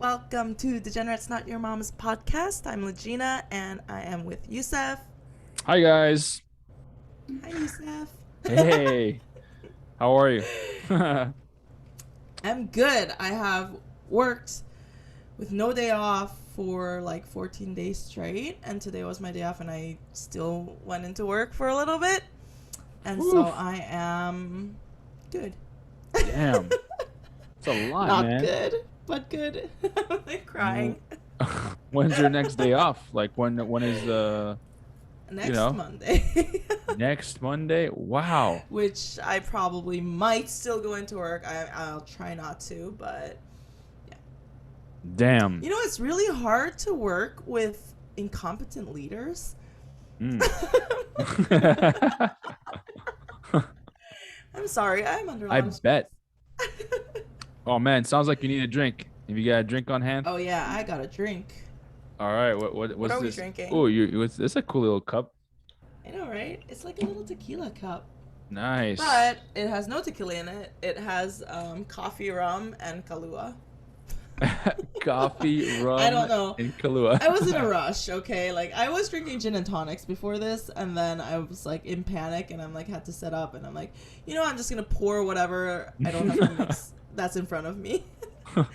Welcome to Degenerates Not Your Mom's podcast. I'm Legina and I am with Youssef. Hi guys. Hi Youssef. Hey. How are you? I'm good. I have worked with no day off for like 14 days straight, and today was my day off and I still went into work for a little bit. And Oof. so I am good. Damn. It's a lot, Not man. good, but good. I'm like crying. When's your next day off? Like when is the Next Monday. Next Monday? Wow. Which I probably might still go into work. I'll try not to, but yeah. Damn. You know, it's really hard to work with incompetent leaders. I'm sorry, I'm under. I bet. Oh man, sounds like you need a drink. Have you got a drink on hand? Oh yeah, I got a drink. All right. What's What are we this? drinking? Oh, this is a cool little cup. I know, right? It's like a little tequila cup. Nice. But it has no tequila in it. It has coffee, rum, and Kahlua. Coffee, rum, I don't know. and Kahlua. I was in a rush, okay? Like, I was drinking gin and tonics before this, and then I was, like, in panic, and I'm, like, had to set up, and I'm like, you know, I'm just gonna pour whatever I don't have to mix that's in front of me. So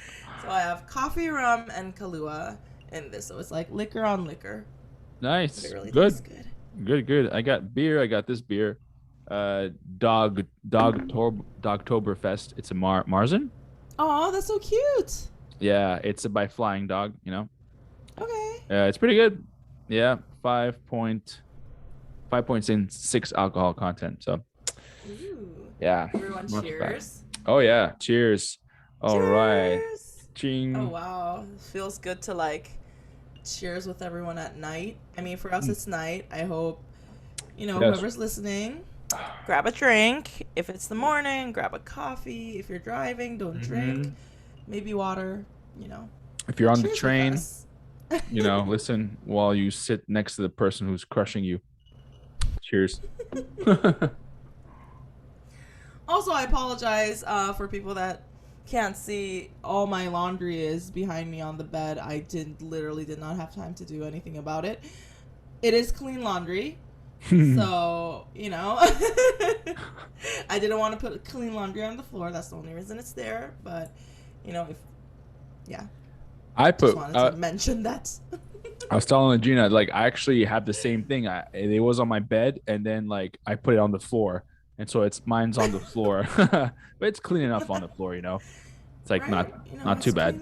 I have coffee, rum, and Kahlua in this, so it's, like, liquor on liquor. Nice. But it really Good. tastes good. Good. I got beer. I got this beer. Dogtoberfest. It's a Marzen. Oh, that's so cute. Yeah, it's by Flying Dog, you know. Okay. It's pretty good. Yeah, 5.6 alcohol content. So Ooh. yeah. Everyone cheers. Oh yeah, cheers. All right. Cheers. Ching. Oh wow. Feels good to like cheers with everyone at night. I mean, for us it's night. I hope, you know, Yes. whoever's listening, grab a drink. If it's the morning, grab a coffee. If you're driving, don't drink. Maybe water, you know. If you're on the Cheers with train, us. you know, listen while you sit next to the person who's crushing you. Cheers. Also, I apologize for people that can't see. All my laundry is behind me on the bed. I literally did not have time to do anything about it. It is clean laundry. So, you know, I didn't want to put clean laundry on the floor. That's the only reason it's there. But, you know, I just wanted to mention that. I was telling Legina, like, I actually have the same thing. It was on my bed, and then like I put it on the floor, and so mine's on the floor, but it's clean enough on the floor, you know. It's like Right? not too bad.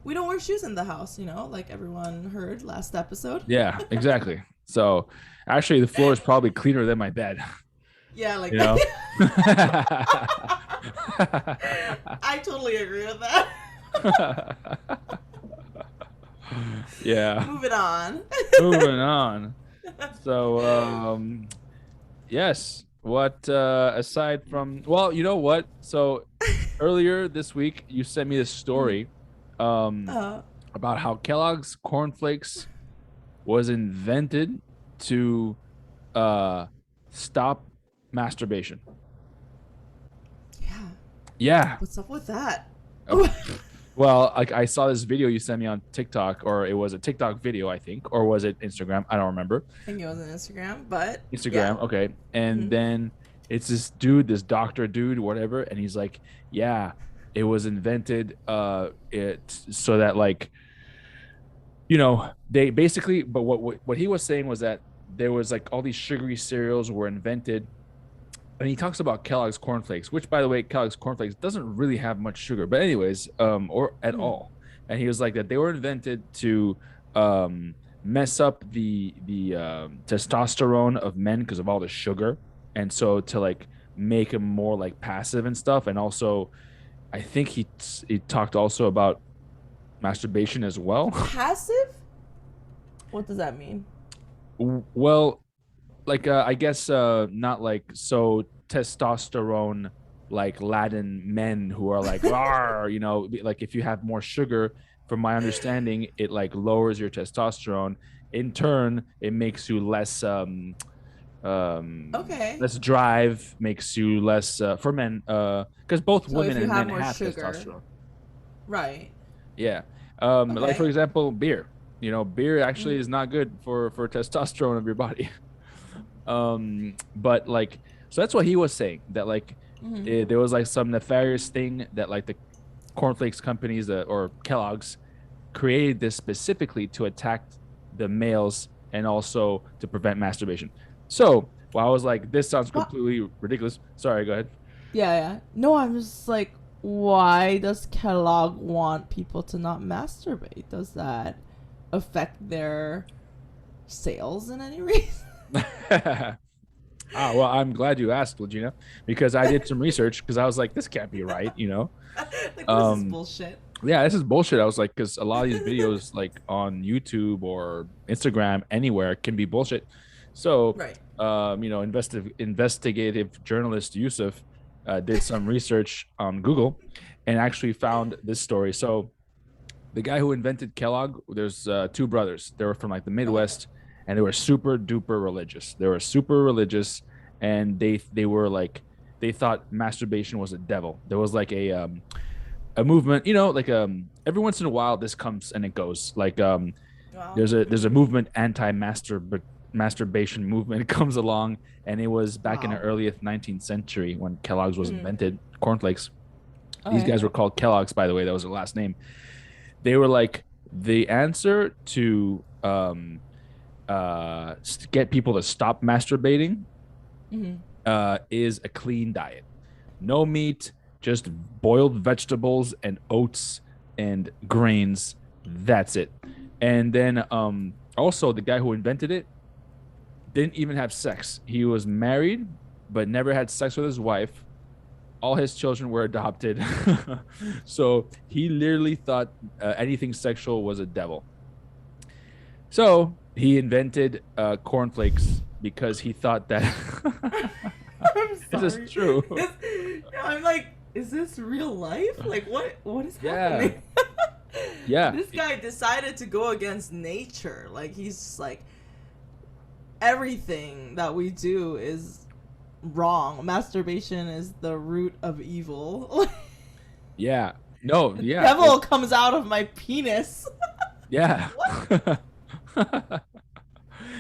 We don't wear shoes in the house, you know, like everyone heard last episode. Yeah, exactly. So actually, the floor is probably cleaner than my bed. Yeah, like you know. I totally agree with that. Yeah. Moving on. So yes, what aside from, well, you know what, so earlier this week you sent me this story about how Kellogg's cornflakes was invented to stop masturbation. Yeah. What's up with that? Well, like, I saw this video you sent me on TikTok, or it was a TikTok video, I think, or was it Instagram? I don't remember. I think it was on Instagram, but Instagram, yeah. Okay. And then it's this dude, this doctor dude, whatever, and he's like, yeah, it was invented so that, like, you know, they basically, but what he was saying was that there was like all these sugary cereals were invented. And he talks about Kellogg's cornflakes, which, by the way, Kellogg's cornflakes doesn't really have much sugar, but anyways, or at all. And he was like that they were invented to mess up the testosterone of men because of all the sugar, and so to like make them more like passive and stuff. And also, I think he talked also about masturbation as well. Passive? What does that mean? Well, like I guess not like so testosterone like Latin men who are like rawr, you know, like if you have more sugar, from my understanding, it like lowers your testosterone. In turn, it makes you less less drive, makes you less for men because both women and men have testosterone. Right. Yeah. Like for Okay. example, beer. Beer actually Mm-hmm. is not good for testosterone of your body. But like, so that's what he was saying, that like Mm-hmm. there was like some nefarious thing that like the cornflakes companies, or Kellogg's, created this specifically to attack the males and also to prevent masturbation. So while I was like, this sounds What? completely ridiculous. Sorry, go ahead. Yeah, yeah. No, I'm just like, why does Kellogg want people to not masturbate? Does that affect their sales in any reason? Well, I'm glad you asked, Legina, because I did some research because I was like, this can't be right. Like, what is this Um, bullshit? yeah, this is bullshit. I was like, because a lot of these videos, like on YouTube or Instagram, anywhere, can be bullshit. So, Right. investigative journalist Youssef did some research on Google and actually found this story. So, the guy who invented Kellogg, there's two brothers. They were from like the Okay. Midwest, and they were super duper religious. They were super religious, and they were like, they thought masturbation was a devil. There was like a movement, like every once in a while this comes and it goes. Like Wow. there's a movement, masturbation movement comes along, and it was back in the Wow. earliest 19th century when Kellogg's was Mm. invented. Cornflakes. These Okay. guys were called Kellogg's, by the way. That was their last name. They were like, the answer to get people to stop masturbating Mm-hmm. is a clean diet. No meat, just boiled vegetables and oats and grains. That's it. And then also the guy who invented it didn't even have sex. He was married but never had sex with his wife. All his children were adopted. So he literally thought anything sexual was a devil. So he invented cornflakes because he thought that I'm this is sorry. true. I'm like, is this real life? Like, what is Yeah. happening? Yeah. This guy decided to go against nature. Like, he's like, everything that we do is wrong. Masturbation is the root of evil. Yeah. No, The yeah. devil comes out of my penis. Yeah. What?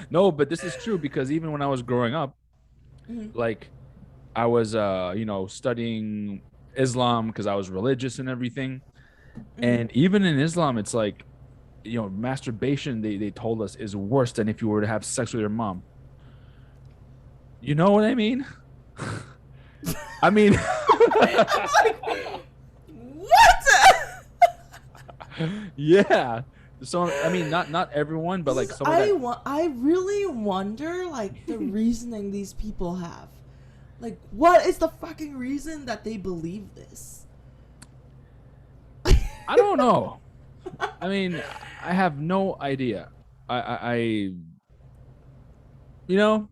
No, but this is true because even when I was growing up, Mm-hmm. like I was studying Islam because I was religious and everything. Mm-hmm. And even in Islam, it's like, masturbation, they told us, is worse than if you were to have sex with your mom. You know what I mean? I mean, I'm like, what? yeah. So I mean, not everyone, but like some of that. I really wonder, like, the reasoning these people have. Like, what is the fucking reason that they believe this? I don't know. I mean, I have no idea. I you know,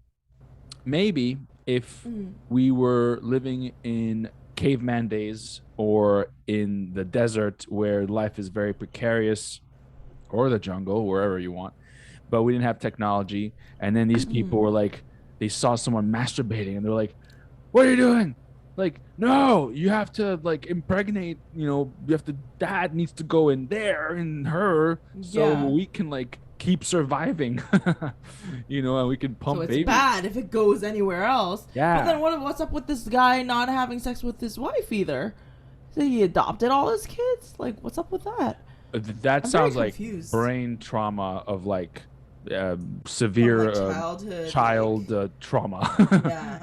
maybe if Mm. we were living in caveman days or in the desert where life is very precarious, or the jungle, wherever you want, but we didn't have technology, and then these people were like, they saw someone masturbating and they're like, what are you doing? Like, no, you have to like impregnate, you have to, dad needs to go in there in her so Yeah. we can like keep surviving. And we can So pump it's babies. bad if it goes anywhere else. Yeah. But then what's up with this guy not having sex with his wife either? So he adopted all his kids? Like, what's up with that? That I'm very sounds like confused. brain trauma of like From, severe like, childhood. child trauma.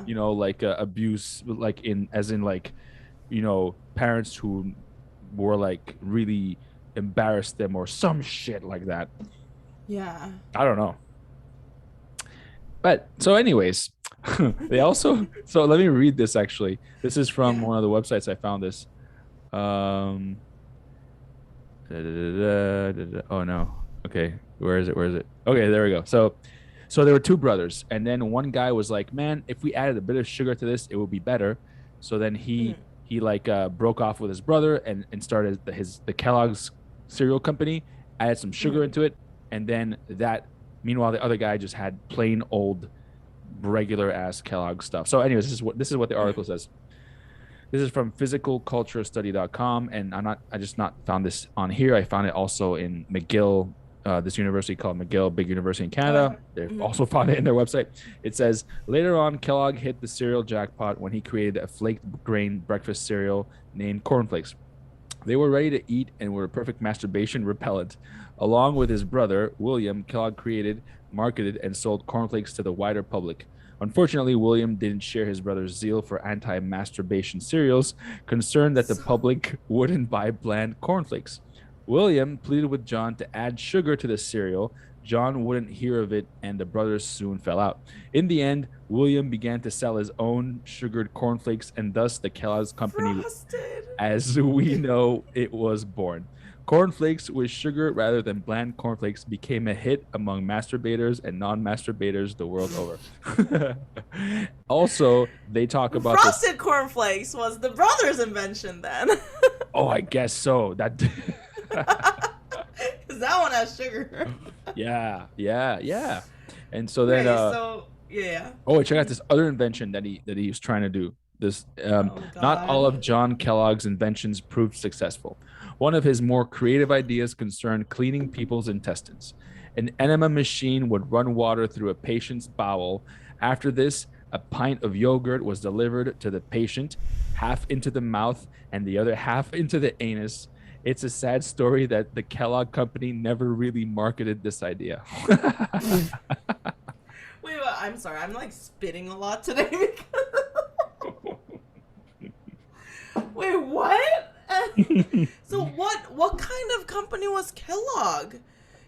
Yeah. Like abuse, like as in like, parents who were like really embarrassed them or some shit like that. Yeah. I don't know. But so anyways, they also, so let me read this actually. This is from Yeah. one of the websites I found this. Um Oh no. Okay, where is it? Okay, there we go. So there were two brothers, and then one guy was like, man, if we added a bit of sugar to this, it would be better. So then he like broke off with his brother and started the Kellogg's cereal company, added some sugar into it, and then that, meanwhile the other guy just had plain old regular ass Kellogg stuff. So anyways, this is what the article says. This is from physicalculturestudy.com, and I just not found this on here. I found it also in McGill, this university called McGill, big university in Canada. They've also found it in their website. It says later on, Kellogg hit the cereal jackpot when he created a flaked grain breakfast cereal named cornflakes. They were ready to eat and were a perfect masturbation repellent. Along with his brother, William, Kellogg created, marketed, and sold cornflakes to the wider public. Unfortunately, William didn't share his brother's zeal for anti-masturbation cereals, concerned that the public wouldn't buy bland cornflakes. William pleaded with John to add sugar to the cereal. John wouldn't hear of it, and the brothers soon fell out. In the end, William began to sell his own sugared cornflakes, and thus the Kellogg's company, Frosted. as we know, it was born. Cornflakes with sugar rather than bland cornflakes became a hit among masturbators and non-masturbators the world over. Also, they talk about Frosted cornflakes was the brothers' invention then. Oh, I guess so. That. Because that one has sugar. Yeah. And so then, yeah. oh, check out this other invention that he was trying to do. This, not all of John Kellogg's inventions proved successful. One of his more creative ideas concerned cleaning people's intestines. An enema machine would run water through a patient's bowel. After this, a pint of yogurt was delivered to the patient, half into the mouth and the other half into the anus. It's a sad story that the Kellogg company never really marketed this idea. Wait, I'm sorry. I'm like spitting a lot today. Wait, what? So what kind of company was Kellogg?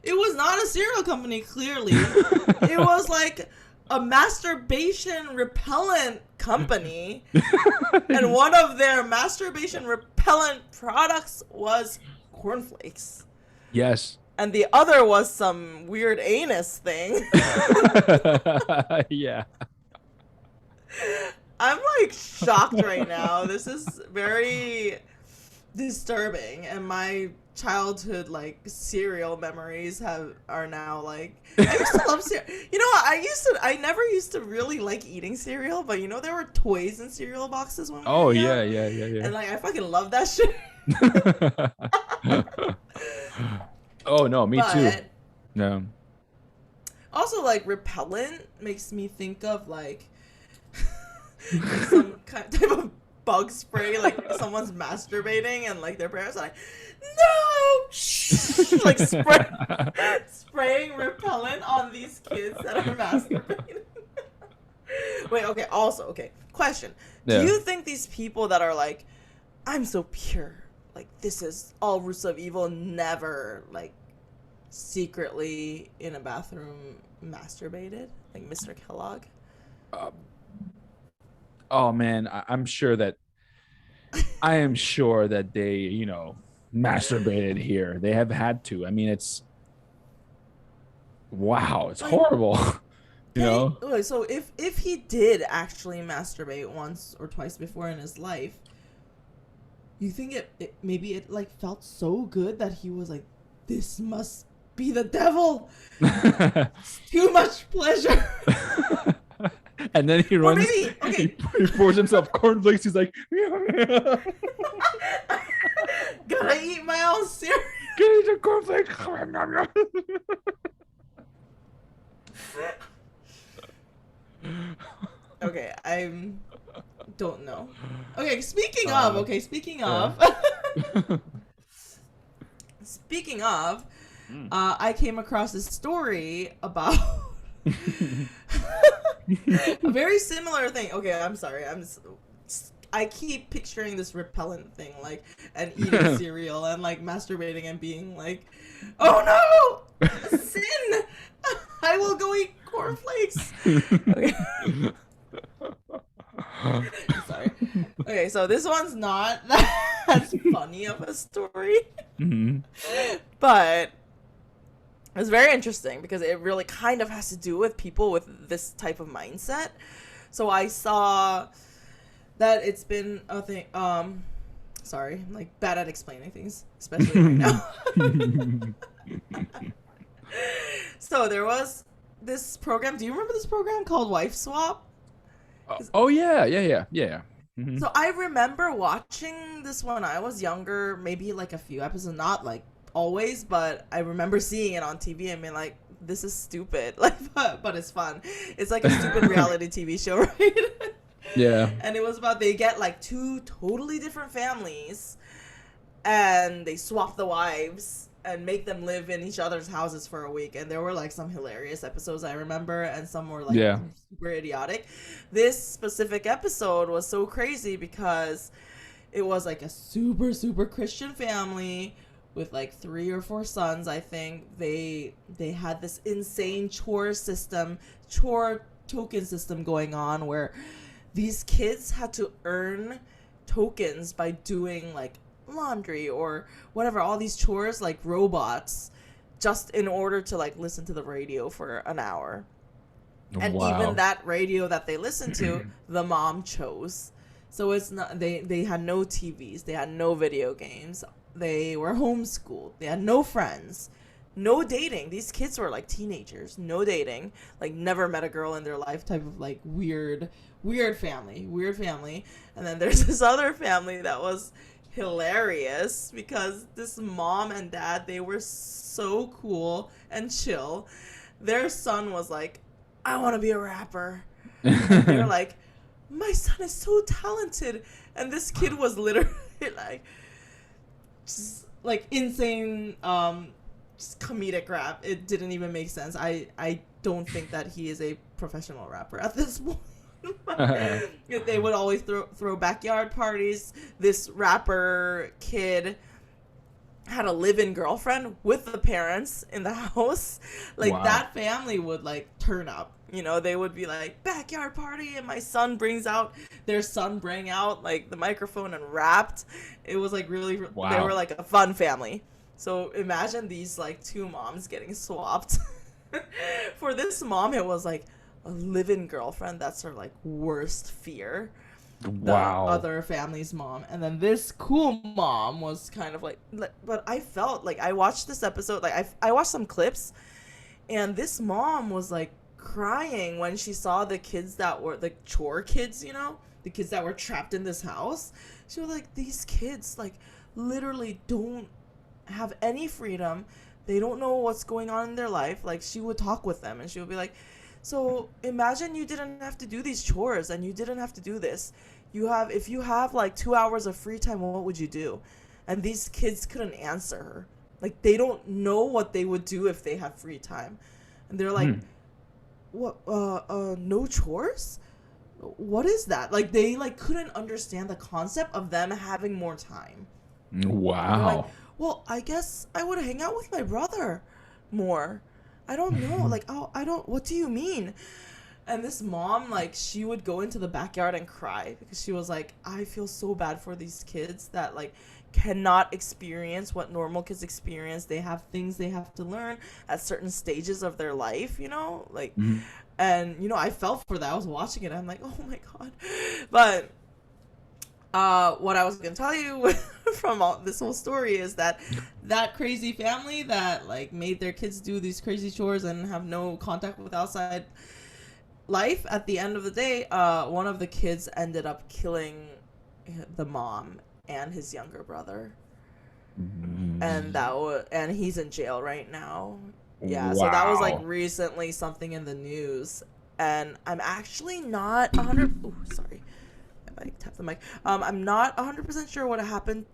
It was not a cereal company, clearly. It was like a masturbation repellent company. And one of their masturbation repellent products was cornflakes. Yes. And the other was some weird anus thing. Yeah. I'm like shocked right now. This is very disturbing, and my childhood like cereal memories are now like I used to love cereal. You know what? I never used to really like eating cereal, but you know there were toys in cereal boxes when we were young. Yeah. And like I fucking love that shit. Oh no, me too. No. Also, like repellent makes me think of like some type of bug spray, like someone's masturbating and like their parents are like, no, shh, like spraying repellent on these kids that are masturbating. Wait, okay. Also, okay. Question: do you think these people that are like, I'm so pure, like this is all roots of evil, never like secretly in a bathroom masturbated, like Mr. Kellogg? Oh man, I am sure that they, masturbated here. They have had to. I mean, it's wow, it's horrible. So if he did actually masturbate once or twice before in his life, you think it maybe it like felt so good that he was like, this must be the devil. Too much pleasure. And then he runs. Maybe, okay. He pours himself cornflakes. He's like, gotta eat my own cereal. Gotta eat the cornflakes. Okay, I don't know. Okay, speaking of, I came across this story about a very similar thing. Okay, I'm sorry. I keep picturing this repellent thing, like, and eating cereal and like masturbating and being like, oh no, sin! I will go eat cornflakes. Okay. Sorry. Okay, so this one's not as funny of a story, but it's very interesting because it really kind of has to do with people with this type of mindset. So I saw that it's been a thing. Sorry, I'm like bad at explaining things, especially right now. So there was this program. Do you remember this program called Wife Swap? Oh yeah. Hmm. So I remember watching this when I was younger, maybe like a few episodes, not like always, but I remember seeing it on TV and being like, this is stupid. Like, but it's fun. It's like a stupid reality TV show, right? Yeah. And it was about they get like two totally different families and they swap the wives and make them live in each other's houses for a week. And there were like some hilarious episodes I remember, and some were like Yeah. super idiotic. This specific episode was so crazy because it was like a super super Christian family with like 3 or 4 sons. I think they had this insane chore token system going on where these kids had to earn tokens by doing like laundry or whatever, all these chores like robots, just in order to like listen to the radio for an hour. And even Wow. that radio that they listened to, the mom chose. So it's not, they had no TVs, they had no video games, they were homeschooled, they had no friends, no dating. These kids were like teenagers, no dating, like never met a girl in their life, type of like weird family. And then there's this other family that was hilarious because this mom and dad, they were so cool and chill. Their son was like, I want to be a rapper. And they're like, my son is so talented. And this kid was literally like, just like insane, just comedic rap. It didn't even make sense. I don't think that he is a professional rapper at this point. They would always throw backyard parties. This rapper kid had a live-in girlfriend with the parents in the house. Like Wow. that family would like turn up. You know, they would be like backyard party, and my son brings out their son bring out like the microphone and rapped. It was like really they Wow. were like a fun family. So imagine these like two moms getting swapped. For this mom, it was like a live-in girlfriend. That's her like worst fear, the Wow. other family's mom. And then this cool mom was kind of like, but I felt like I watched this episode, like I watched some clips, and this mom was like crying when she saw the kids that were the chore kids, you know, the kids that were trapped in this house. She was like, these kids like literally don't have any freedom. They don't know what's going on in their life. Like, she would talk with them and she would be like, so imagine you didn't have to do these chores and you didn't have to do this. If you have like 2 hours of free time, what would you do? And these kids couldn't answer her. Like, they don't know what they would do if they had free time. And they're like, what, no chores? What is that? Like, they like couldn't understand the concept of them having more time. They're like, Wow. well, I guess I would hang out with my brother more. I don't know. Like, oh, I don't, what do you mean? And this mom, like, she would go into the backyard and cry because she was like, I feel so bad for these kids that, like, cannot experience what normal kids experience. They have things they have to learn at certain stages of their life, you know? Like, Mhm. and, you know, I felt for that. I was watching it. I'm like, oh my God. But what I was gonna tell you from this whole story is that that crazy family that like made their kids do these crazy chores and have no contact with outside life. At the end of the day, one of the kids ended up killing the mom and his younger brother, and he's in jail right now. Yeah, so that was like Wow. recently something in the news, and I'm actually not 100. Oh, sorry. I tap the mic. I'm not 100% sure what happened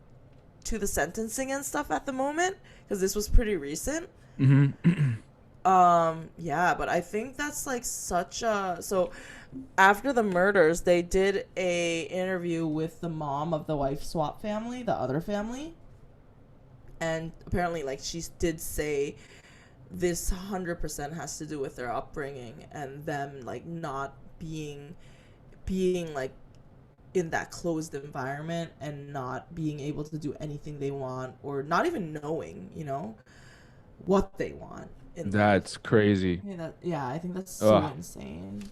to the sentencing and stuff at the moment because this was pretty recent. Mm-hmm. Yeah, but I think that's like such a so. After the murders, they did a interview with the mom of the wife swap family, the other family, and apparently, like she did say, this 100% has to do with their upbringing and them like not being like in that closed environment and not being able to do anything they want or not even knowing, you know, what they want in life. That's crazy. Yeah, I think that's so Ugh. insane.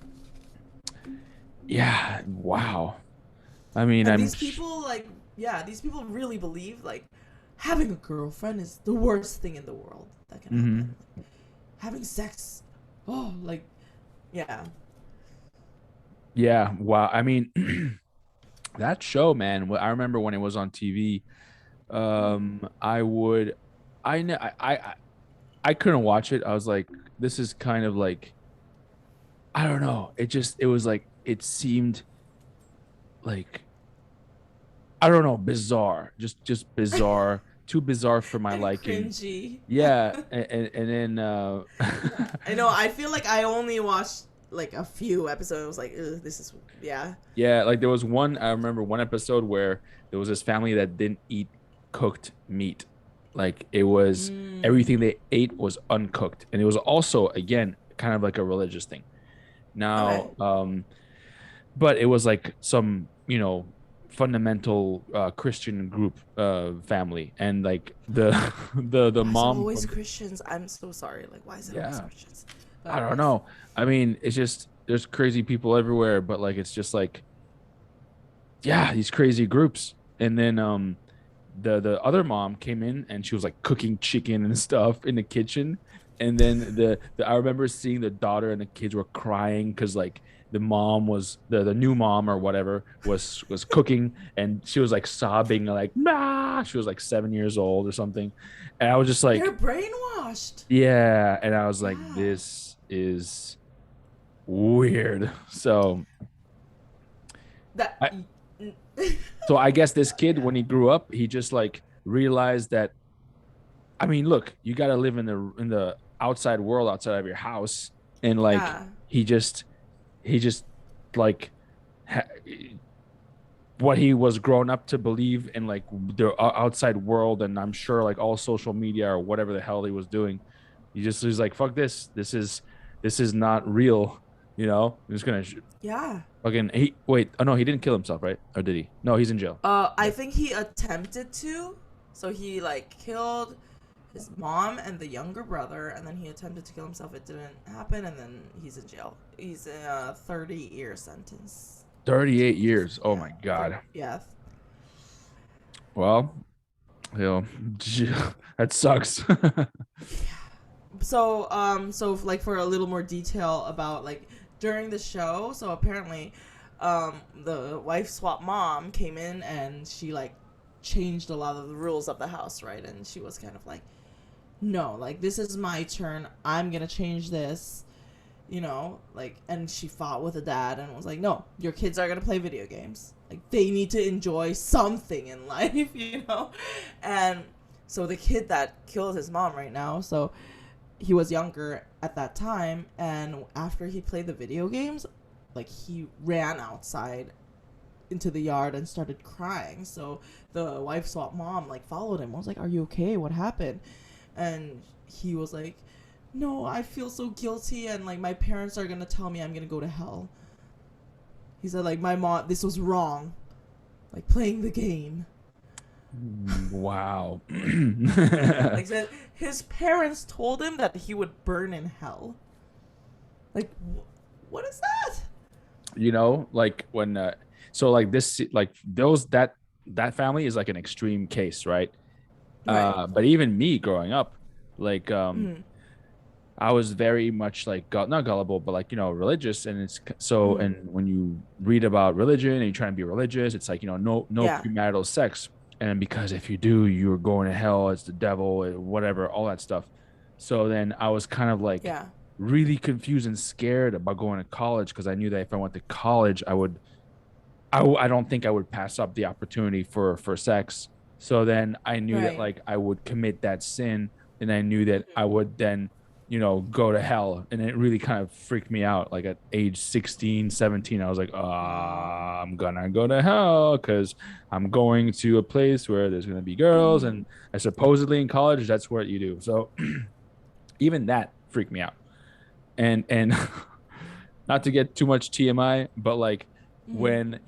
Yeah. Wow. I mean, And these people like, yeah, these people really believe like having a girlfriend is the worst thing in the world that can happen. Having sex, oh, like, yeah. Yeah. Wow. I mean, that show, man. I remember when it was on TV. I would, I know, I couldn't watch it. I was like, this is kind of like, I don't know. It was like, it seemed like, I don't know, bizarre, just bizarre, too bizarre for my And liking. cringy. Yeah, and then I know. I feel like I only watched like a few episodes. I was like, ugh, this is yeah. yeah, like there was one, I remember one episode where there was this family that didn't eat cooked meat. Like it was Mm, everything they ate was uncooked. And it was also again kind of like a religious thing. okay. Now, but it was like some, fundamental Christian group family and like the the Why is it mom always from Christians? I'm so sorry. Like, why is it always yeah, Christians? I But don't yes. know. I mean, it's just there's crazy people everywhere, but like it's just like yeah, these crazy groups. And then the other mom came in and she was like cooking chicken and stuff in the kitchen. And then I remember seeing the daughter and the kids were crying because like the mom was the new mom or whatever was cooking and she was like sobbing like nah, she was like 7 years old or something. And I was just They're like, brainwashed. yeah. And I was like, Yeah. this is weird. That. I so I guess this kid, when he grew up, he just like realized that. I mean, look, you got to live in the outside world outside of your house, and like Yeah. he just he just like ha- what he was grown up to believe in like the outside world, and I'm sure like all social media or whatever the hell he was doing. He's like, fuck this. This is not real. I'm just gonna Yeah. fucking he wait. Oh no, he didn't kill himself, right? Or did he? No, he's in jail. I think he attempted to. So he like killed his mom and the younger brother, and then he attempted to kill himself. It didn't happen, and then he's in jail. He's in a 30-year sentence. 38 years. Oh Yeah, my God. yeah. Well, you know, that sucks. So like for a little more detail about like during the show. So apparently, the wife swap mom came in and she like changed a lot of the rules of the house, right? And she was kind of like, no, like this is my turn. I'm gonna change this. Like, and she fought with the dad and was like, no, your kids are gonna play video games. Like, they need to enjoy something in life. And so the kid that killed his mom right now, so he was younger at that time, and after he played the video games, like, he ran outside into the yard and started crying. So the wife swap mom, like, followed him. I was like, are you okay? What happened? And he was like, no, I feel so guilty, and like my parents are gonna tell me I'm gonna go to hell. He said like, my mom, this was wrong, like playing the game. Wow. Like, said his parents told him that he would burn in hell. Like, what is that? Like when so like this like those that family is like an extreme case, right? Right. But even me growing up, like Mm-hmm. I was very much like not gullible, but like religious, and it's so. Mm-hmm. And when you read about religion and you try and be religious, it's like no Yeah. premarital sex, and because if you do, you're going to hell. It's the devil, whatever, all that stuff. So then I was kind of like Yeah. really confused and scared about going to college because I knew that if I went to college, I don't think I would pass up the opportunity for sex. So then I knew that Right. like I would commit that sin, and I knew that I would then go to hell. And it really kind of freaked me out. Like at age 16, 17, I was like, I'm gonna go to hell because I'm going to a place where there's gonna be girls, Mm-hmm. and I supposedly in college that's what you do. So even that freaked me out. And not to get too much TMI, but like Mm-hmm. when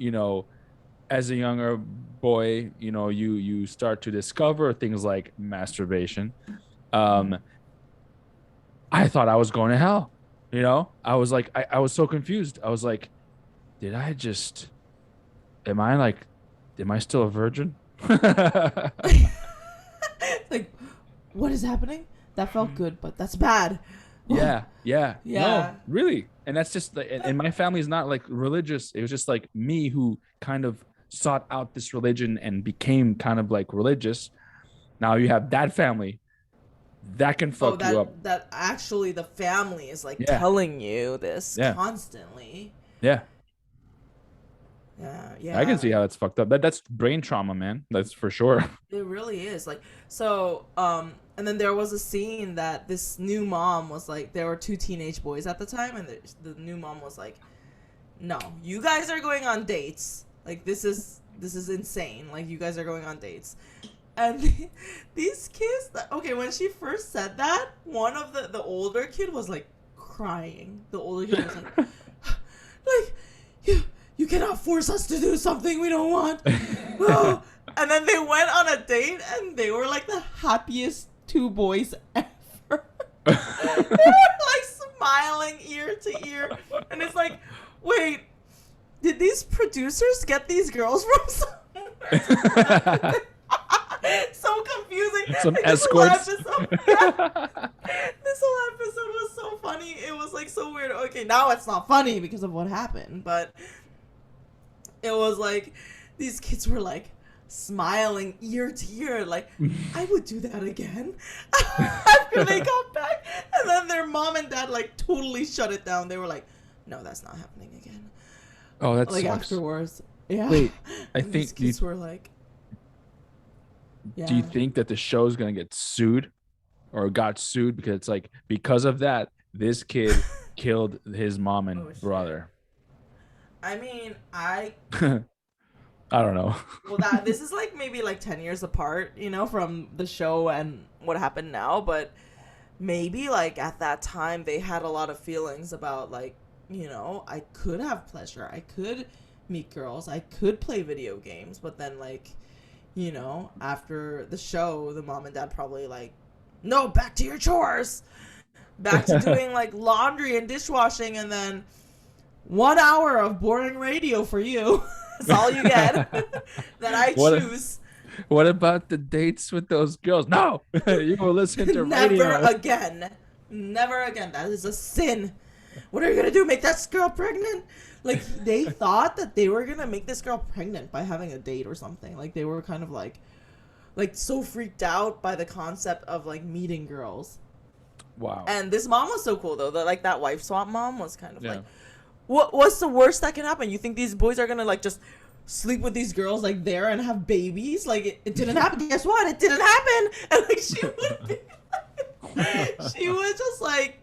as a younger boy, you start to discover things like masturbation. Mm-hmm. um I thought I was going to hell. I was like, I was so confused. I was like, did I just am I like am I still a virgin? Like, what is happening? That felt good, but that's bad. Yeah, no, Yeah. really. And that's just and my family is not like religious. It was just like me who kind of sought out this religion and became kind of like religious. Now you have that family that can Oh, fuck you up. that actually the family is like Yeah, telling you this yeah, constantly. yeah. Yeah, I can yeah. see how that's fucked up. That's brain trauma, man. That's for sure. It really is. Like, so, and then there was a scene that this new mom was like, there were two teenage boys at the time, and the new mom was like, no, you guys are going on dates. Like, this is insane. Like, you guys are going on dates. And these kids, okay, when she first said that, one of the older kid was like crying. The older kid was like you cannot force us to do something we don't want. Oh. And then they went on a date, and they were like the happiest two boys ever. They were like smiling ear to ear, and it's like, wait, did these producers get these girls from somewhere? So confusing. Some Like, escorts. This whole episode was so funny. It was like so weird. Okay, now it's not funny because of what happened, but it was like these kids were like smiling ear to ear, like, I would do that again. After they got back, and then their mom and dad like totally shut it down. They were like, no, that's not happening again. Oh, that's like sucks. afterwards. Yeah. Wait, I and think these kids were like, yeah. do you think that the show's gonna get sued or got sued because it's like because of that this kid killed his mom and brother? I mean, I don't know. well, this is like maybe like 10 years apart, you know, from the show and what happened now, but maybe like at that time they had a lot of feelings about like, you know, I could have pleasure, I could meet girls, I could play video games, but then like, you know, after the show, the mom and dad probably like, no, back to your chores, back to doing like laundry and dishwashing, and then 1 hour of boring radio for you. That's all you get. That I choose. What about the dates with those girls? No, you will listen to radio. Never again. Never again. That is a sin. What are you gonna do? Make that girl pregnant? Like, they thought that they were gonna make this girl pregnant by having a date or something. Like, they were kind of like so freaked out by the concept of like meeting girls. Wow. And this mom was so cool though. That like that wife swap mom was kind of like, what's the worst that can happen? You think these boys are gonna like just sleep with these girls like there and have babies? Like, it didn't happen. Guess what? It didn't happen. And like she would just like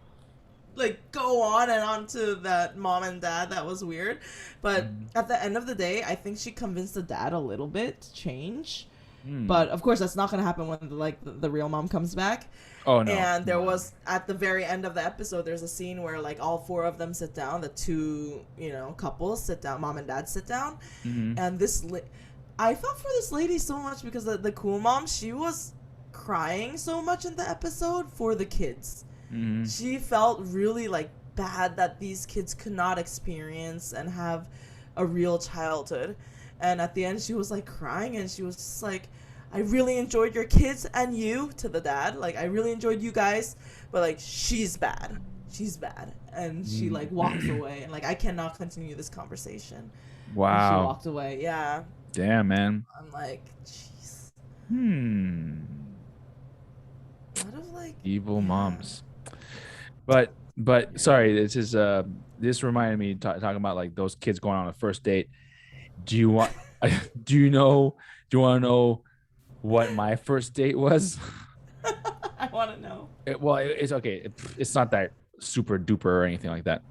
go on and on to that mom and dad. That was weird. But at the end of the day, I think she convinced the dad a little bit to change. But of course that's not gonna happen when the real mom comes back. Oh no. And there was at the very end of the episode, there's a scene where like all four of them sit down, the two, you know, couples sit down, mom and dad sit down. And I felt for this lady so much because the cool mom, she was crying so much in the episode for the kids. She felt really like bad that these kids could not experience and have a real childhood. And at the end she was like crying, and she was just like, I really enjoyed your kids and you, to the dad. Like, I really enjoyed you guys, but like, she's bad. She's bad. And she like walks away, and like, I cannot continue this conversation. Wow. And she walked away. Yeah. Damn, man. I'm like, jeez. A lot of like evil moms. But sorry, this reminded me talking about like those kids going on a first date. Do you want to know what my first date was? I want to know. It's okay. It's not that super duper or anything like that.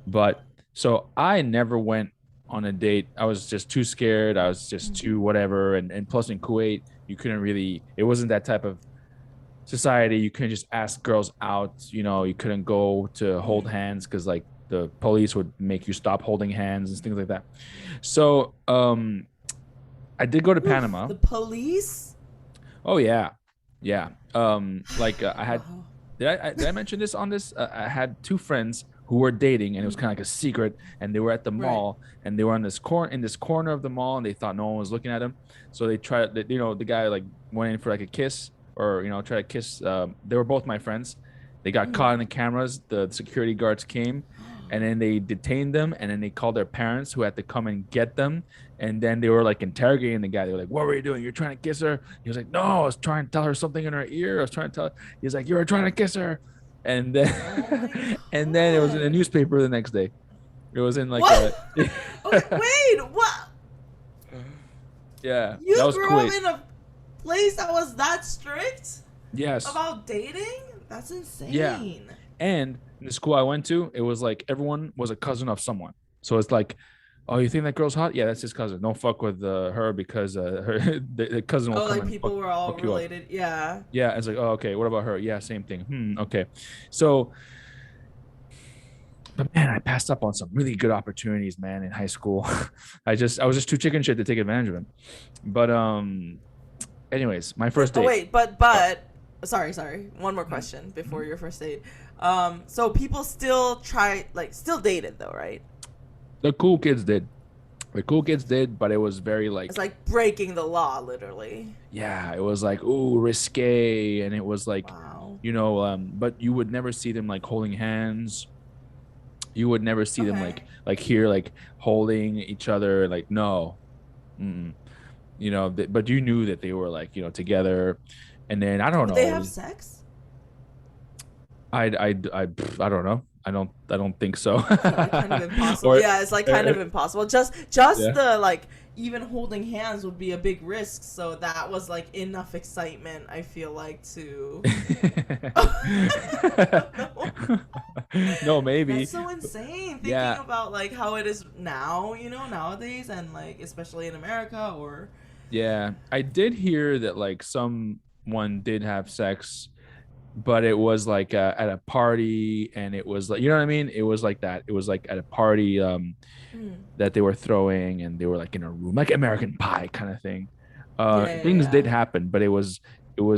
But so I never went on a date. I was just too scared. I was just too whatever. And plus in Kuwait, you couldn't really, it wasn't that type of society. You couldn't just ask girls out. You know, you couldn't go to hold hands because like the police would make you stop holding hands and things like that. So I did go to Panama. The police? Oh yeah. I had did I mention this on this? I had two friends who were dating, and it was kind of like a secret, and they were at the mall, and they were in this corner of the mall, and they thought no one was looking at them. So they tried, you know, the guy like went in for like a kiss, or you know, tried to kiss. They were both my friends. They got caught in the cameras. The security guards came. and then they detained them, and then they called their parents who had to come and get them, and then they were like interrogating the guy. They were like, what were you doing? You're trying to kiss her? He was like, no, I was trying to tell her something in her ear. I was trying to tell her. He was like, you were trying to kiss her. And then Oh my and then it was in a God. newspaper the next day. It was in like What? a Okay, wait, what? yeah, You that was grew cool. up in a place that was that strict Yes. about dating? That's insane. Yeah. And in the school I went to, it was like everyone was a cousin of someone. So it's like, oh, you think that girl's hot? Yeah, that's his cousin. Don't fuck with her because her the cousin will Oh, come like and people were all fuck you up. related. Yeah. Yeah, it's like, oh, okay. What about her? Yeah, same thing. Okay. So, but man, I passed up on some really good opportunities, man, in high school. I was just too chicken shit to take advantage of them. But anyways, my first Oh date. wait, but sorry. One more question before your first date. So people still still dated though, right? The cool kids did. The cool kids did, but it was very like, It's like breaking the law, literally. yeah, it was like, ooh, risque, and it was like, Wow. but you would never see them like holding hands. You would never see them Okay. like here like holding each other. Like no, mm-mm. But you knew that they were like together, and then I don't Would they know. have sex? I don't know. I don't think so. I feel like kind of impossible. Or Yeah, it's like kind of impossible. Just yeah. the like even holding hands would be a big risk. So that was like enough excitement. I feel like to. No, maybe. That's so insane. Thinking Yeah, about like how it is now, nowadays, and like especially in America or. yeah. I did hear that like someone did have sex, but it was like at a party, and it was like, you know what I mean? It was like that. It was like at a party Mm. that they were throwing, and they were like in a room, like American Pie kind of thing. Yeah, Things did yeah. happen, but it was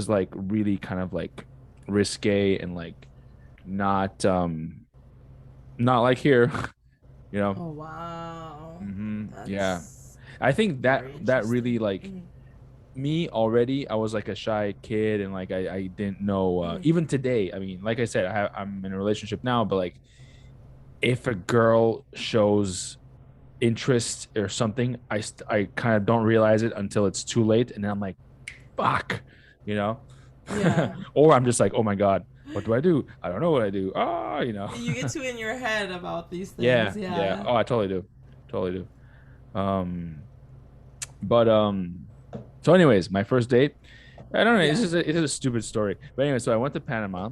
like really kind of like risque and like not not like here, you know. Oh wow, Yeah, that's I think that very that really interesting. like me already. I was like a shy kid, and like I didn't know Mm. even today. I mean, like I said, I'm in a relationship now, but like if a girl shows interest or something, I kind of don't realize it until it's too late, and then I'm like, fuck, you know. Yeah. Or I'm just like, oh my god, what do I do? I don't know what I do. You get too in your head about these Yeah, things. yeah. Yeah. Oh, I totally do. But so anyways, my first date, I don't know, Yeah. it's a stupid story, but anyway, so I went to Panama,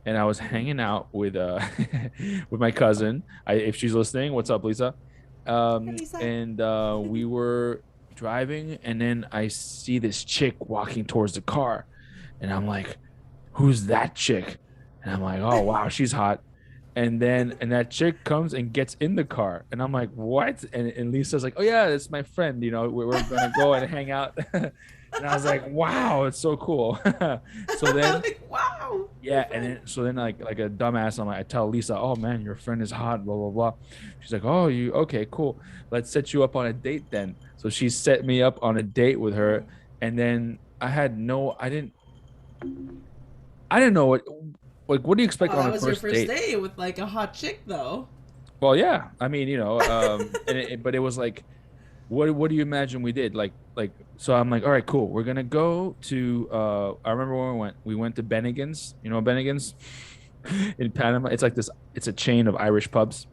and I was Mhm. hanging out with with my cousin. If she's listening, what's up, Lisa? Hey, Lisa. And we were driving, and then I see this chick walking towards the car, and I'm like, who's that chick? And I'm like, oh wow, she's hot. And that chick comes and gets in the car, and I'm like, what? And Lisa's like, oh yeah, it's my friend. We're gonna go and hang out. And I was like, wow, it's so cool. So then, Like, wow, your yeah, and friend. then so then like a dumbass, I tell Lisa, oh man, your friend is hot, blah blah blah. She's like, oh, you okay, cool. Let's set you up on a date then. So she set me up on a date with her, and then I didn't know what do you expect Oh, on that a was your first first date? date with like a hot chick, though. Well, yeah. I mean, but it was like, what do you imagine we did? So I'm like, all right, cool. We're gonna go to. I remember when we went. We went to Bennigan's. You know Bennigan's in Panama. It's like this. It's a chain of Irish pubs.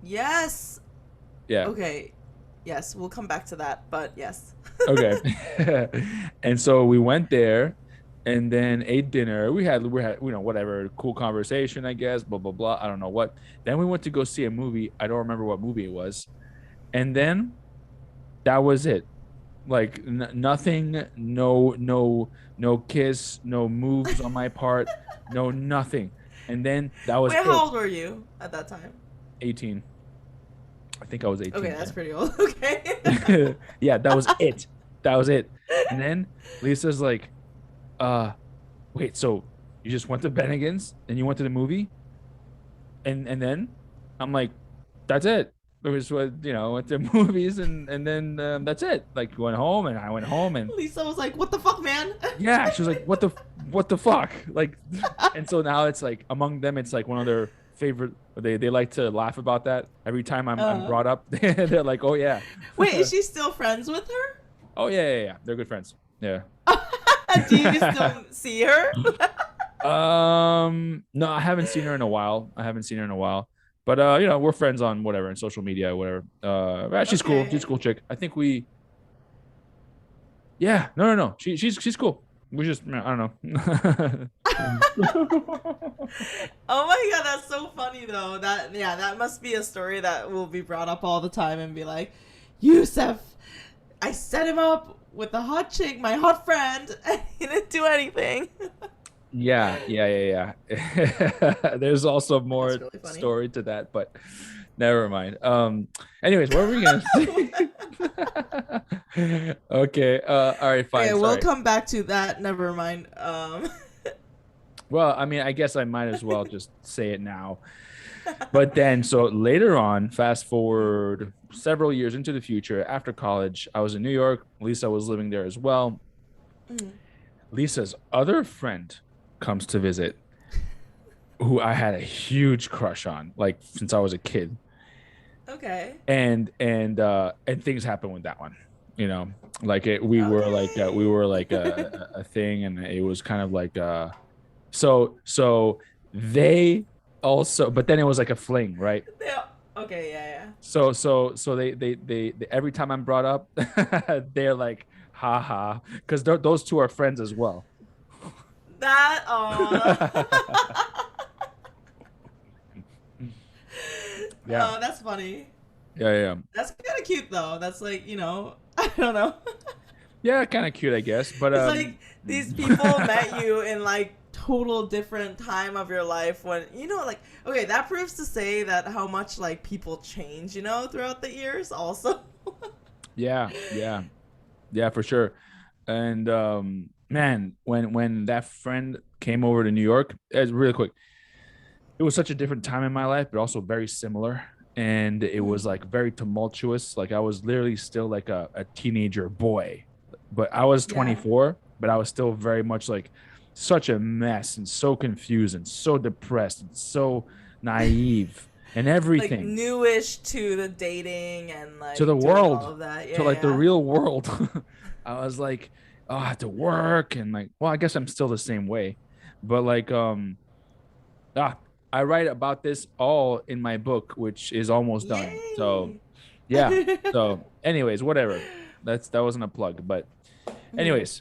Yes. Yeah. Okay. Yes, we'll come back to that, but yes. Okay. And so we went there, and then ate dinner. We had whatever, cool conversation, I guess. Blah blah blah. I don't know what. Then we went to go see a movie. I don't remember what movie it was. And then that was it. Like nothing, no kiss, no moves on my part, no nothing. And then that was Wait, it. how old were you at that time? 18. I think I was Okay, 18. that's pretty old. Okay. Yeah. Yeah, that was it. That was it. And then Lisa's like, wait, so you just went to Bennigan's and you went to the movie? And then I'm like, that's it. It was what, went to movies, and then that's it. Like, went home, and I went home, and Lisa was like, "What the fuck, man?" yeah, she was like, what the fuck? Like, and so now it's like among them, it's like one of their favorite. They like to laugh about that every time I'm Uh, brought up. They're like, oh yeah, wait, is she still friends with her? oh yeah. They're good friends. Yeah. Do you still see her? No, I haven't seen her in a while. But we're friends on whatever, in social media, whatever. She's cool. She's a Okay. cool chick. I think we. Yeah, no. She's cool. We just, I don't know. Oh my god, that's so funny though. That must be a story that will be brought up all the time and be like, Youssef, I set him up with a hot chick, my hot friend, and he didn't do anything. Yeah. There's also That's more really funny. story to that, but never mind. Anyways, what were we gonna say? Okay. All right, Okay, fine. we'll Sorry. come back to that. Never mind. Well, I mean, I guess I might as well just say it now. But then, so later on, fast forward several years into the future, after college, I was in New York. Lisa was living there as well. Mm. Lisa's other friend comes to visit, who I had a huge crush on, like since I was a kid. Okay. And things happened with that one, you know, like we Okay. were like a thing, and it was kind of like so they also, but then it was like a fling, right? Yeah. Okay. Yeah. So they every time I'm brought up, they're like, haha, because those two are friends as well. That. Yeah, Oh, that's funny. yeah. That's kind of cute though. That's like I don't know. Yeah, kind of cute, I guess. But It's like these people met you in like total different time of your life when like okay, that proves to say that how much like people change, throughout the years also. yeah, for sure. And man, when that friend came over to New York, it's really quick. It was such a different time in my life, but also very similar. And it was like very tumultuous. Like I was literally still like a teenager boy, but I was Yeah. 24, but I was still very much like such a mess and so confused and so depressed and so naive and Like everything newish to the dating and to the like doing all world, of that. to Yeah, like the yeah. real world. I was like, oh, I have to work, and like, well, I guess I'm still the same way, but like, ah, I write about this all in my book, which is almost done. So, Yay. yeah. So, anyways, whatever. That wasn't a plug, but Mhm. anyways,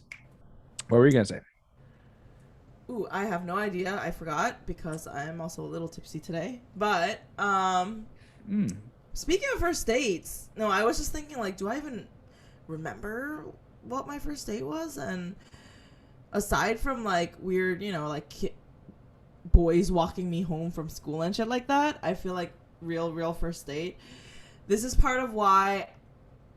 what were you gonna say? Ooh, I have no idea. I forgot because I'm also a little tipsy today. But Mm. speaking of first dates, no, I was just thinking like, do I even remember what my first date was? And aside from like weird, like boys walking me home from school and shit like that, I feel like real first date. This is part of why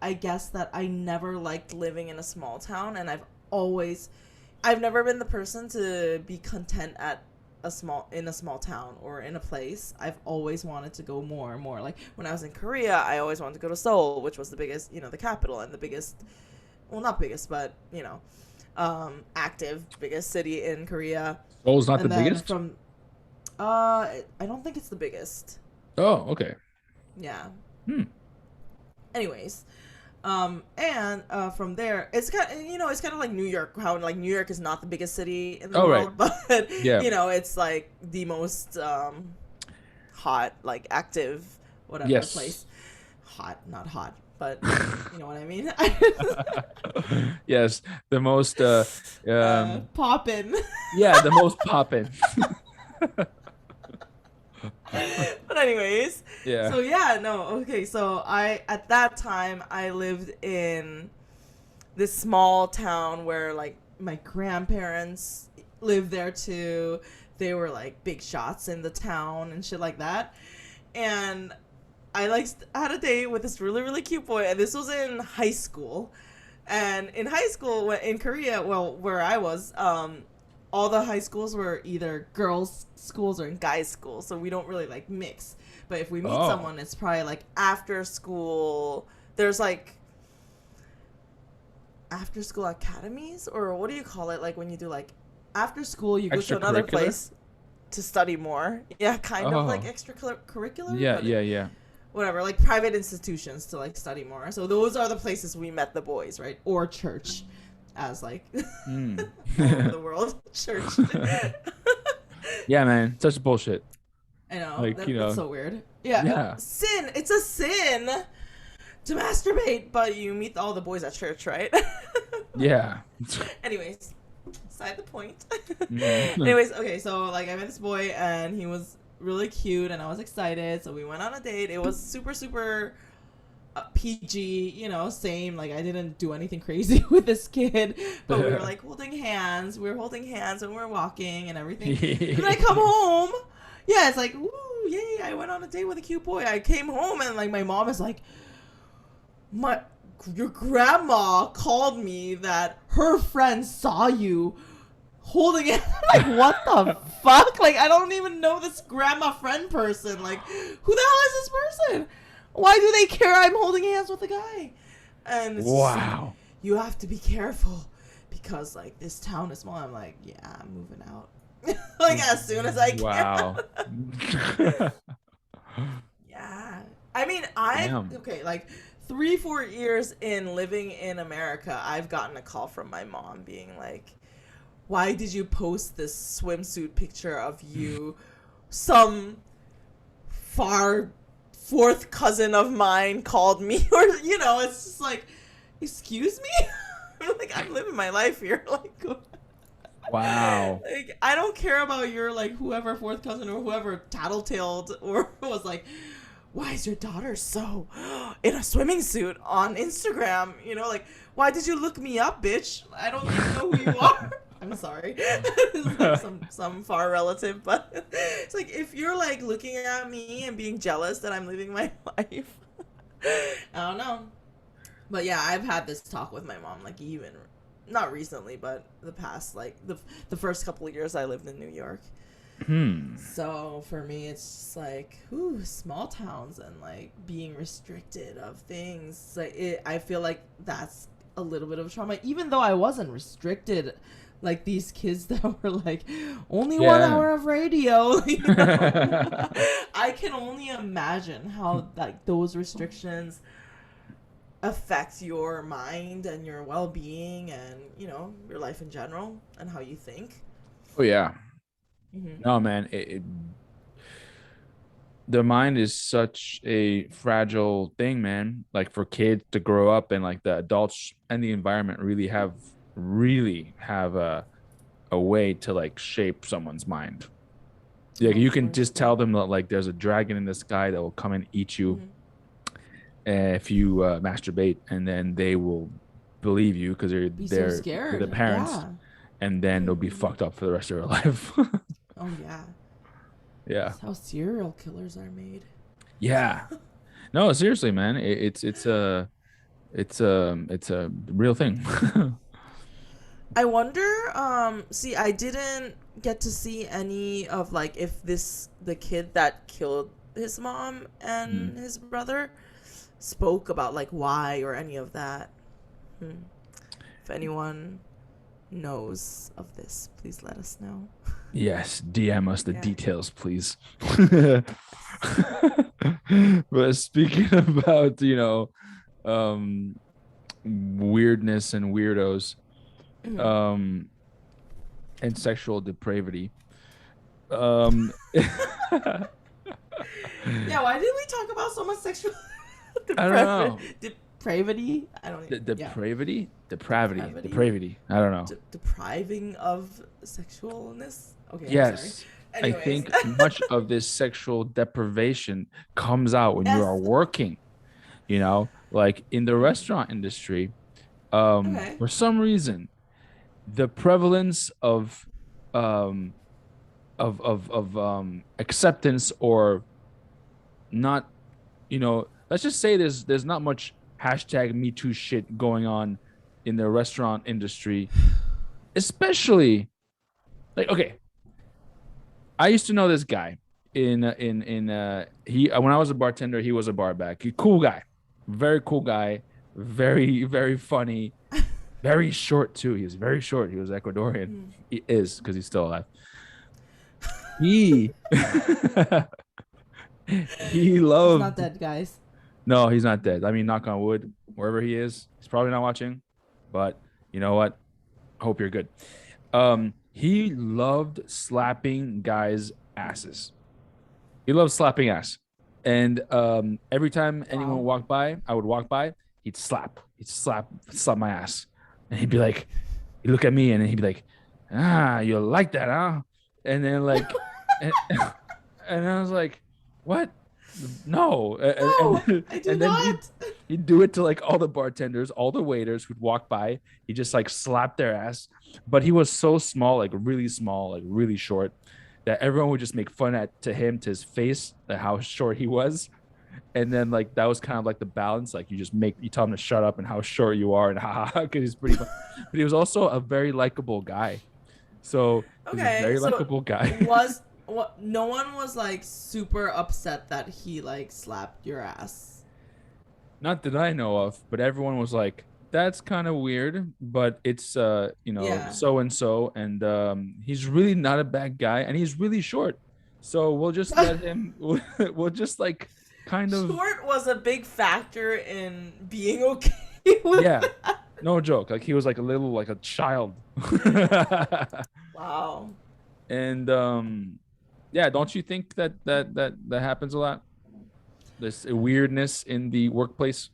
I guess that I never liked living in a small town, and I've never been the person to be content at in a small town or in a place. I've always wanted to go more and more. Like when I was in Korea, I always wanted to go to Seoul, which was the biggest, the capital and the biggest, well, not biggest, but active biggest city in Korea. Seoul's not the And then biggest. from I don't think it's the biggest. Oh, okay. Yeah. Hmm. Anyways, and from there, it's kind of, it's kind of like New York, how like New York is not the biggest city in the Oh, right. world, but Yeah. it's like the most hot, like active, whatever Yes. place. Hot, not hot, but you know what I mean. Yes. The most. Poppin'. Yeah. The most poppin'. But anyways, Yeah. so yeah, no, okay, so I at that time I lived in this small town where like my grandparents lived there too. They were like big shots in the town and shit like that. And I like had a date with this really cute boy, and this was in high school. And in high school, in Korea, well, where I was, all the high schools were either girls' schools or guys' schools, so we don't really like mix. But if we meet Oh. someone, it's probably like after school. There's like after school academies, or what do you call it? Like when you do like after school, you go to another Extracurricular. place to study more. Yeah, kind of like Oh, extracurricular, yeah, but yeah, yeah. whatever, like private institutions to like study more. So those are the places we met the boys, right? Or church, as like Mm. all over the world, church. Yeah, man, such bullshit. I know Like, that's so weird. Yeah, yeah, sin. It's a sin to masturbate, but you meet all the boys at church, right? yeah. Anyways, beside the point. Mhm. Anyways, okay, so like I met this boy and he was really cute and I was excited. So we went on a date. It was super, super PG, same. Like I didn't do anything crazy with this kid, but we were like holding hands. We were holding hands when we were walking and everything. And then I come home. Yeah, it's like, ooh, yay, I went on a date with a cute boy. I came home and like my mom is like, your grandma called me that her friend saw you holding it. Like, what the fuck? Like, I don't even know this grandma friend person. Like, who the hell is this person? Why do they care I'm holding hands with a guy? And it's just like, Wow. you have to be careful because like this town is small. I'm like, yeah, I'm moving out. Like as soon as I can. Wow. Yeah. I mean, Damn. okay, like 3-4 years in living in America, I've gotten a call from my mom being like, why did you post this swimsuit picture of you? Some far fourth cousin of mine called me, or, it's just like, excuse me? Like, I'm living my life here. Like, Wow. like, I don't care about your, like, whoever fourth cousin or whoever tattletaled or was like, why is your daughter so in a swimming suit on Instagram? Like, why did you look me up, bitch? I don't even know who you are. I'm sorry. It's like some far relative, but it's like, if you're like looking at me and being jealous that I'm living my life, I don't know. But yeah, I've had this talk with my mom, like even not recently, but the past, like the first couple of years I lived in New York. Hmm. So for me, it's just like, ooh, small towns and like being restricted of things. Like I feel like that's a little bit of trauma, even though I wasn't restricted. Like these kids that were like only 1 hour of radio. I can only imagine how like those restrictions affect your mind and your well-being and your life in general and how you think. Oh yeah. Mm-hmm. No, man. The mind is such a fragile thing, man. Like for kids to grow up and like the adults and the environment really have a way to like shape someone's mind. Like Oh, you of can course, just yeah. tell them that like there's a dragon in the sky that will come and eat you Mm-hmm. if you masturbate, and then they will believe you because they're Be so they're the scared. parents, Yeah. and then they'll be fucked up for the rest of their life. Oh, yeah. Yeah, That's how serial killers are made. yeah. No, seriously, man. It's a real thing. I wonder, see, I didn't get to see any of, like, if the kid that killed his mom Mm. and his brother spoke about, like, why or any of that. If anyone knows of this, please let us know. Yes, DM us the Yeah. details, please. But speaking about, um, weirdness and weirdos, Mhm. um, and sexual depravity. Um, I Yeah, why did we talk about so much sexual don't know. depravity? I don't even, yeah. Depravity, Depravity? depravity. I don't know. Depriving of sexualness? Okay, I'm sorry. Yes, I Anyways. think much of this sexual deprivation comes out when you are Yes. working. Like in the restaurant industry, Okay. for some reason, the prevalence um, of acceptance or not, let's just say there's not much hashtag Me Too shit going on in the restaurant industry, especially like okay, I used to know this guy in he when I was a bartender, he was a bar back. He, cool guy, very cool guy, very very funny, very short too. He was very short. He was Ecuadorian. Mm. He is because he's still alive. he he He's not loved. dead, guys. No, he's not dead. I mean, knock on wood, wherever he is, he's probably not watching. But you know what? Hope you're good. He loved slapping guys' asses. He loved slapping ass. And every time anyone Wow. walked by, I would walk by, slap my ass. And he'd look at me and he'd be like, ah, you like that, huh? And then and, and I was like, what? No. No, I do And then not. he'd do it to like all the bartenders, all the waiters who'd walk by. He just like slapped their ass. But he was so small, like really short, that everyone would just make fun to him, to his face, like how short he was. And then like that was kind of like the balance. Like you tell him to shut up and how short you are and haha, because he's pretty fun. But he was also a very likable guy. So he's a Okay, very so likable guy. was what? No one was like super upset that he like slapped your ass. Not that I know of, but everyone was like, that's kind of weird, but it's Yeah. so and so, and he's really not a bad guy, and he's really short. So we'll just let him we'll just like kind of Short was a big factor in being okay with yeah, that. no joke. Like he was like a little like a child. Wow. And yeah, don't you think that happens a lot? This weirdness in the workplace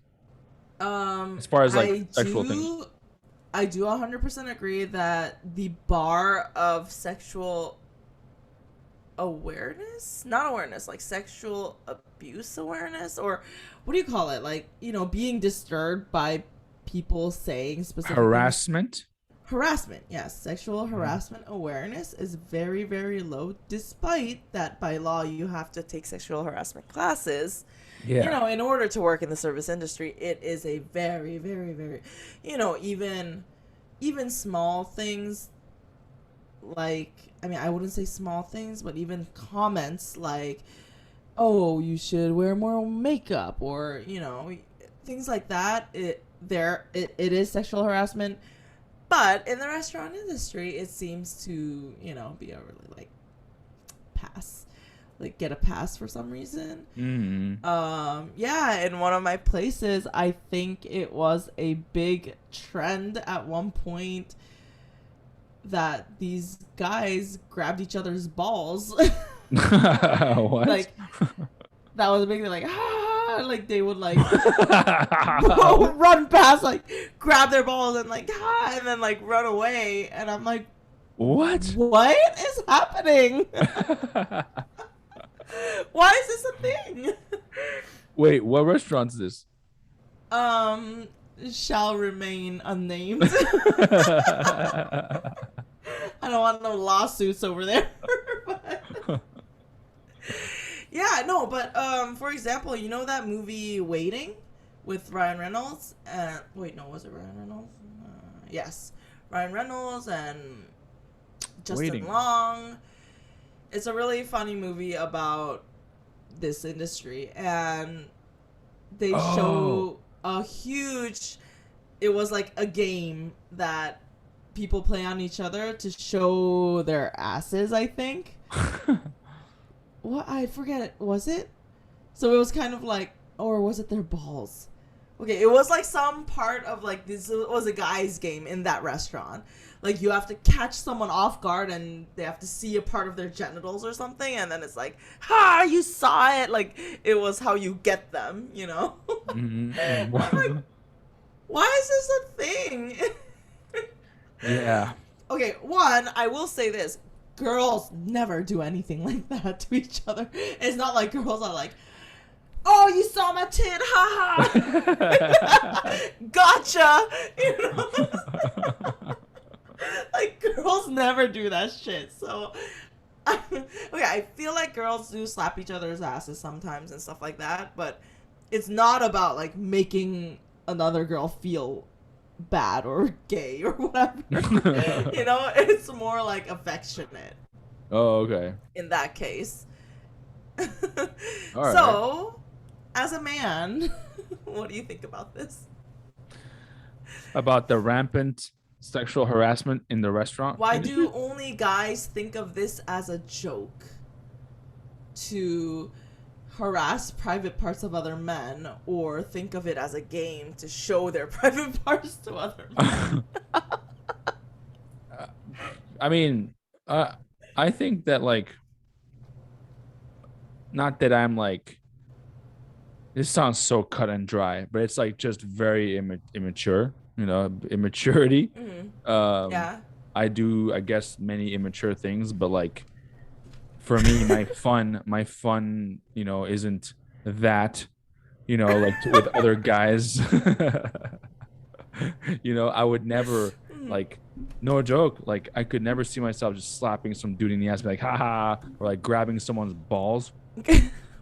as far as like I sexual things. do I do 100% agree that the bar of sexual awareness, not awareness, like sexual abuse awareness, or what do you call it? Like, being disturbed by people saying specific things. Harassment. Harassment, yes. Sexual Mhm. harassment awareness is very, very low, despite that by law you have to take sexual harassment classes. Yeah. In order to work in the service industry, it is a very, very, very, even small things like, I mean, I wouldn't say small things, but even comments like, oh, you should wear more makeup, or, things like that. It is sexual harassment. But in the restaurant industry, it seems to, be a really like pass, like get a pass for some reason. Mm-hmm. Yeah, in one of my places, I think it was a big trend at one point that these guys grabbed each other's balls. What? Like, that was a big thing, like, ah, like they would like run past, like grab their balls and like, ah, and then like run away. And I'm like, What? what is happening? Why is this a thing? Wait, what restaurant is this? Um, shall remain unnamed. I don't want no lawsuits over there. But yeah, no, but for example, you know that movie Waiting with Ryan Reynolds? Wait, no, was it Ryan Reynolds? Yes, Ryan Reynolds and Justin Waiting. Long. It's a really funny movie about this industry, and they Oh. show a huge. It was like a game that people play on each other to show their asses, I think. What, I forget, was it? So it was kind of like, or was it their balls? Okay, it was like some part of like, this was a guy's game in that restaurant. Like, you have to catch someone off guard and they have to see a part of their genitals or something, and then it's like, ha, you saw it. Like, it was how you get them, you know? Mm-hmm. I'm like, why is this a thing? Yeah. Okay, one, I will say this. Girls never do anything like that to each other. It's not like girls are like, oh, you saw my tit, haha. Gotcha. Like, girls never do that shit. So, okay, I feel like girls do slap each other's asses sometimes and stuff like that, but it's not about like making another girl feel bad or gay or whatever. It's more like affectionate Oh, okay. in that case. All right. So, as a man, what do you think about this? About the rampant sexual harassment in the restaurant Why industry? do only guys think of this as a joke to harass private parts of other men, or think of it as a game to show their private parts to other men? I mean, uh, I think that like, not that I'm like, this sounds so cut and dry, but it's like just very immature, immaturity. Mm. Um, Yeah. I do, I guess, many immature things, but like for me, my fun, isn't that, like with other guys. I would never Mm. like, no joke, like I could never see myself just slapping some dude in the ass, be like, haha, or like grabbing someone's balls.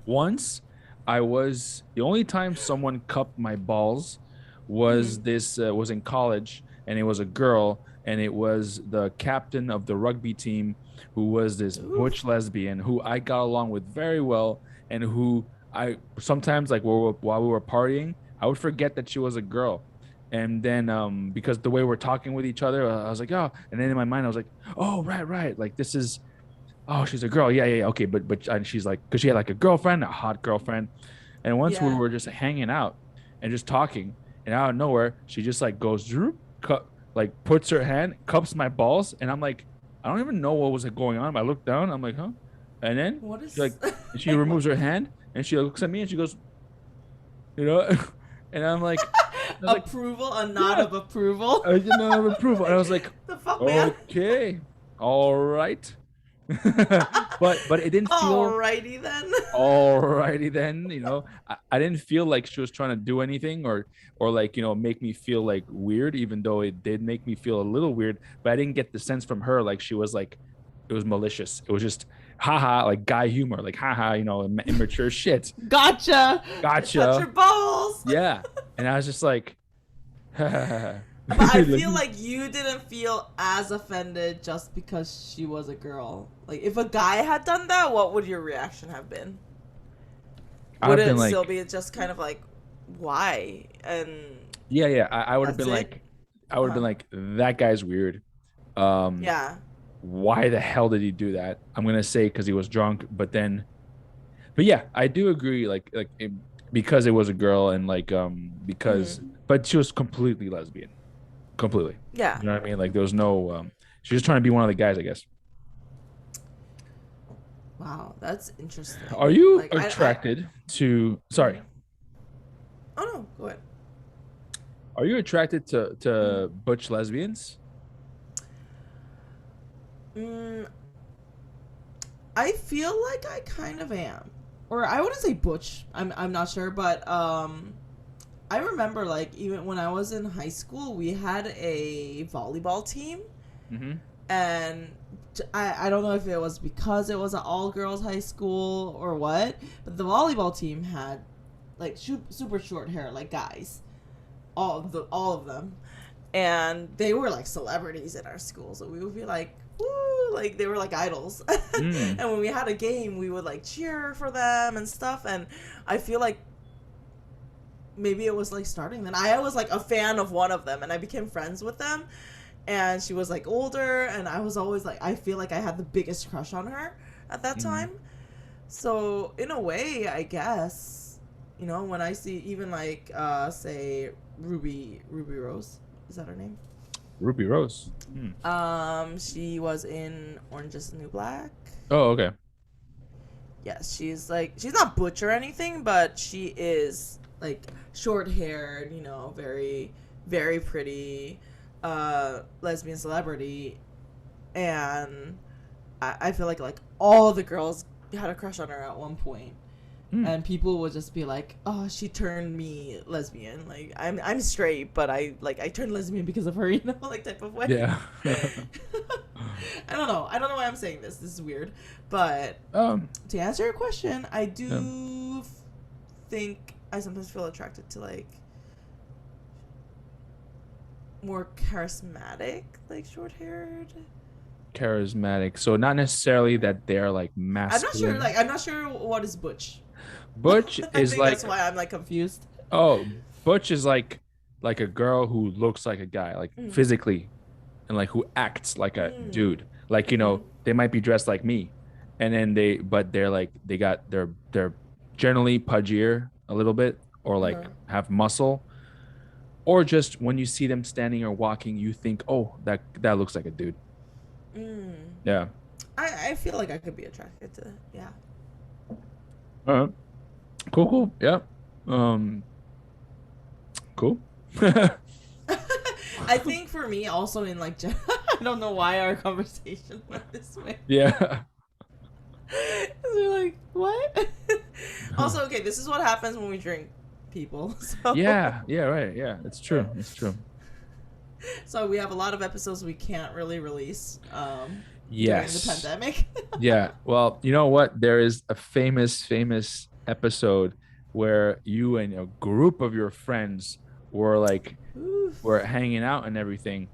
Once the only time someone cupped my balls was Mm. this was in college, and it was a girl, and it was the captain of the rugby team, who was this Oof. butch lesbian who I got along with very well, and who I sometimes, like, while we were partying, I would forget that she was a girl. And then because the way we're talking with each other, I was like, oh, and then in my mind I was like, oh, right, like this is, oh, she's a girl. Yeah, okay. But and she's like, because she had like a girlfriend, a hot girlfriend. And once we Yeah. were just hanging out and just talking, and out of nowhere, she just like goes, like puts her hand, cups my balls, and I'm like, I don't even know what was going on. I look down, I'm like, huh? And then What she like, is? she removes her hand, and she looks at me, and she goes, you know, and I was like, Approval, a nod yeah, of approval. I didn't have approval, and I Like, was like, the fuck, man. okay, all right. But it didn't feel. Alrighty then. Alrighty then, I didn't feel like she was trying to do anything, or like, make me feel like weird, even though it did make me feel a little weird. But I didn't get the sense from her like she was like, it was malicious. It was just haha, like guy humor, like haha, immature shit. Gotcha. Touch your Gotcha. balls. Yeah. And I was just like, But I like, feel like you didn't feel as offended just because she was a girl. Like, if a guy had done that, what would your reaction have been? Would I've been it still like, be just kind of like, why? And yeah, I would have that's been it? like, I would have been like, that guy's weird. Um, Yeah. why the hell did he do that? I'm gonna say because he was drunk, but yeah, I do agree. Because it was a girl, and like because, Mm-hmm. but she was completely lesbian, completely. Yeah. You know what I mean? Like there was no she was trying to be one of the guys, I guess. Wow, that's interesting. Are you Like, attracted to? Sorry, Oh no, go ahead. are you attracted to Mm. butch lesbians? Mm, I feel like I kind of am, or I wouldn't say butch. I'm not sure, but I remember, like, even when I was in high school, we had a volleyball team, Mm-hmm. and I don't know if it was because it was an all girls high school or what, but the volleyball team had like super short hair, like guys, all of them, and they were like celebrities in our school, so we would be like, woo, like they were like idols. Mm. And when we had a game, we would like cheer for them and stuff, and I feel like maybe it was like starting then. I was like a fan of one of them, and I became friends with them, and she was like older, and I was always like, I feel like I had the biggest crush on her at that Mm-hmm. time. So in a way, I guess, when I see even like say Ruby Rose, is that her name? Ruby Rose. Hmm. She was in Orange Is the New Black. Oh, okay. Yes, she's not butch or anything, but she is like short haired, very very pretty lesbian celebrity, and I feel like all the girls had a crush on her at one point. Hmm. And people would just be like, "Oh, she turned me lesbian. Like I'm straight, but I turned lesbian because of her, like type of way." Yeah. I don't know why I'm saying this. This is weird, but um. to answer your question, I Yeah. do think I sometimes feel attracted to like more charismatic, like short haired. Charismatic. So not necessarily that they're like masculine. I'm not sure what is butch. Butch I is think like, that's why I'm like confused. oh, butch is like a girl who looks like a guy, like Mm. physically. and like who acts like a Mm. dude. Like, you know, they might be dressed like me, and then but they're like they're generally pudgier a little bit, or like Uh-huh. have muscle, or just when you see them standing or walking, you think, oh, that looks like a dude. Mm. Yeah. I feel like I could be attracted to, yeah. All right. Cool. Cool. Yeah. Um. Cool. I think for me also in like I don't know why our conversation went this way. Yeah. We're like, what? Also, okay, this is what happens when we drink, people. Yeah. Yeah. Right. Yeah. It's true. It's true. So we have a lot of episodes we can't really release during the Yes. pandemic. Yeah. Well, you know what? There is a famous episode where you and a group of your friends were like Oof. were hanging out and everything.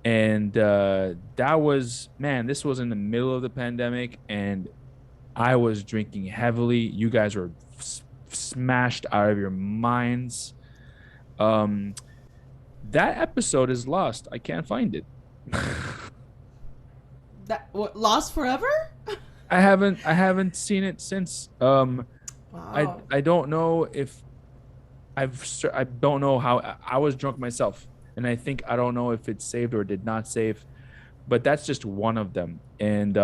And that was, man, this was in the middle of the pandemic, and I was drinking heavily. You guys were smashed out of your minds. Um that episode is lost. I can't find it. That what, lost forever? I haven't seen it since. Wow. I don't know if I don't know how I was drunk myself, and I don't know if it's saved or did not save, but that's just one of them. And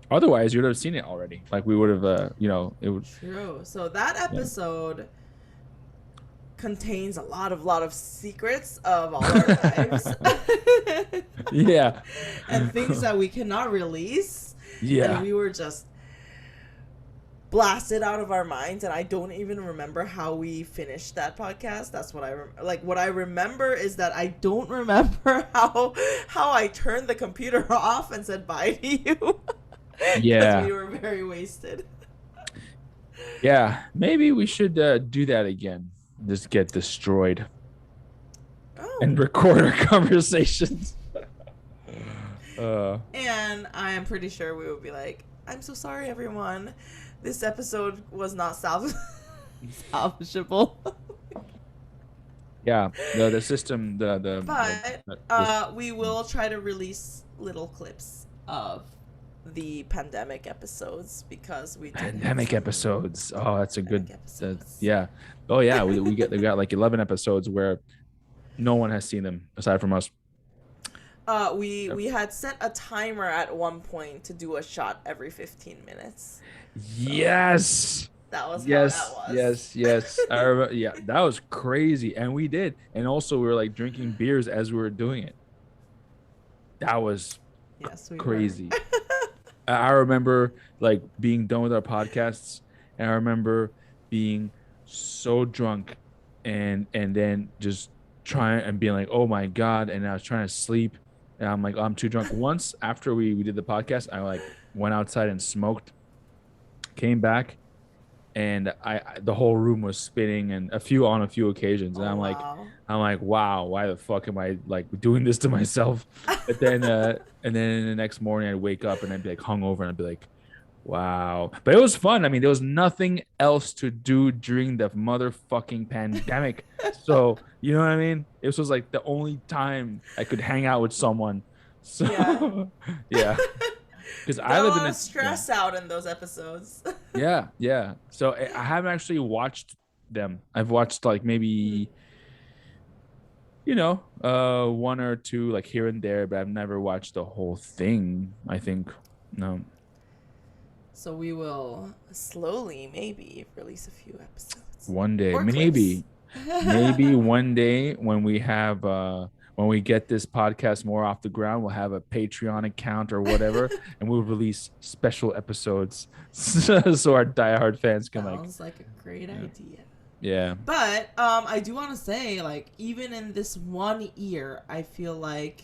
otherwise, you'd have seen it already. Like we would have, it would. True. So that Yeah. episode contains a lot of secrets of all our lives. Yeah. And things that we cannot release. Yeah. And we were just blasted out of our minds, and I don't even remember how we finished that podcast. That's what what I remember is that I don't remember how I turned the computer off and said bye to you. Yeah. Because we were very wasted. Yeah. Maybe we should do that again. Just get destroyed and record our conversations. And I am pretty sure we would be like, I'm so sorry, everyone. This episode was not salvageable. Yeah, the system, But we will try to release little clips of the pandemic episodes, because we pandemic episodes. Oh, that's a good. Episodes. Yeah. Oh yeah, we got like 11 episodes where no one has seen them aside from us. We had set a timer at one point to do a shot every 15 minutes. Yes. That was yes, how that was. yes. I remember, yeah, that was crazy, and we did, and also we were like drinking beers as we were doing it. That was crazy. I remember like being done with our podcasts, and I remember being so drunk, and then just trying and being like, oh my god, and I was trying to sleep, and I'm like, oh, I'm too drunk. Once after we did the podcast, I like went outside and smoked, came back, and the whole room was spinning, and on a few occasions, and I'm like, wow, why the fuck am I like doing this to myself? But then and then the next morning I'd wake up and I'd be like hungover, and I'd be like, wow. But it was fun. I mean, there was nothing else to do during the motherfucking pandemic. So, you know what I mean? This was like the only time I could hang out with someone. So, yeah. Because I live in a stress out in those episodes. Yeah. So I haven't actually watched them. I've watched like maybe, one or two like here and there, but I've never watched the whole thing. I think no. So we will slowly maybe release a few episodes. One day, maybe one day when we have when we get this podcast more off the ground, we'll have a Patreon account or whatever, and we'll release special episodes so our diehard fans can Sounds like a great idea. Yeah. But I do want to say, like, even in this 1 year, I feel like,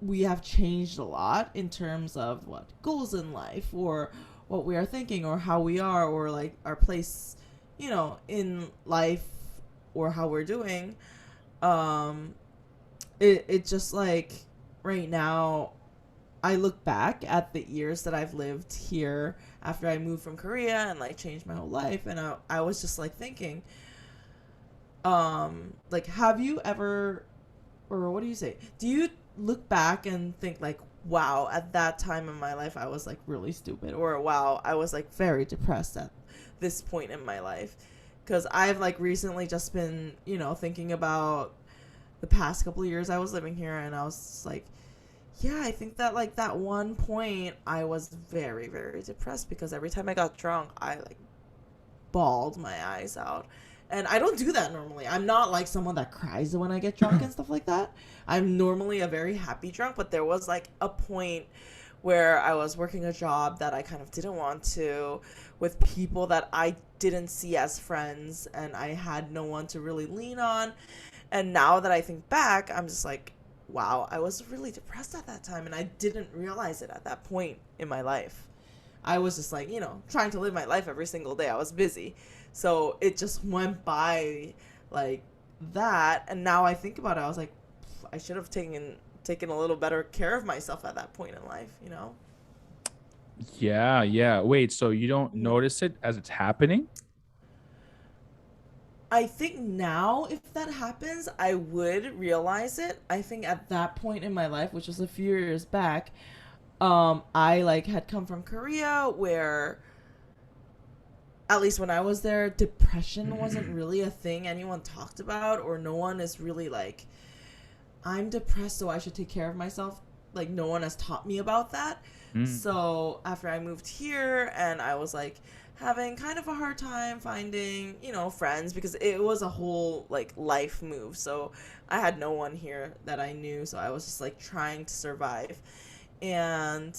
we have changed a lot in terms of what goals in life, or what we are thinking, or how we are, or like our place, in life, or how we're doing. It just like right now, I look back at the years that I've lived here after I moved from Korea and like changed my whole life, and I was just like thinking, like, have you ever or what do you say? Do you look back and think like, wow, at that time in my life I was like really stupid, or wow, I was like very depressed at this point in my life? Because I've like recently just been, thinking about the past couple of years I was living here, and I was just like, yeah, I think that like that one point I was very, very depressed because every time I got drunk, I like bawled my eyes out. And I don't do that normally. I'm not like someone that cries when I get drunk and stuff like that. I'm normally a very happy drunk, but there was like a point where I was working a job that I kind of didn't want to, with people that I didn't see as friends, and I had no one to really lean on. And now that I think back, I'm just like, wow, I was really depressed at that time, and I didn't realize it at that point in my life. I was just like, trying to live my life every single day. I was busy. So it just went by like that. And now I think about it, I was like, I should have taken a little better care of myself at that point in life. Yeah, yeah. Wait, so you don't Mhm. notice it as it's happening? I think now, if that happens, I would realize it. I think at that point in my life, which was a few years back, I like had come from Korea, where at least when I was there, depression wasn't really a thing anyone talked about, or no one is really like, I'm depressed, so I should take care of myself. Like, no one has taught me about that. Mm. So after I moved here, and I was like having kind of a hard time finding, friends, because it was a whole like life move. So I had no one here that I knew. So I was just like trying to survive. And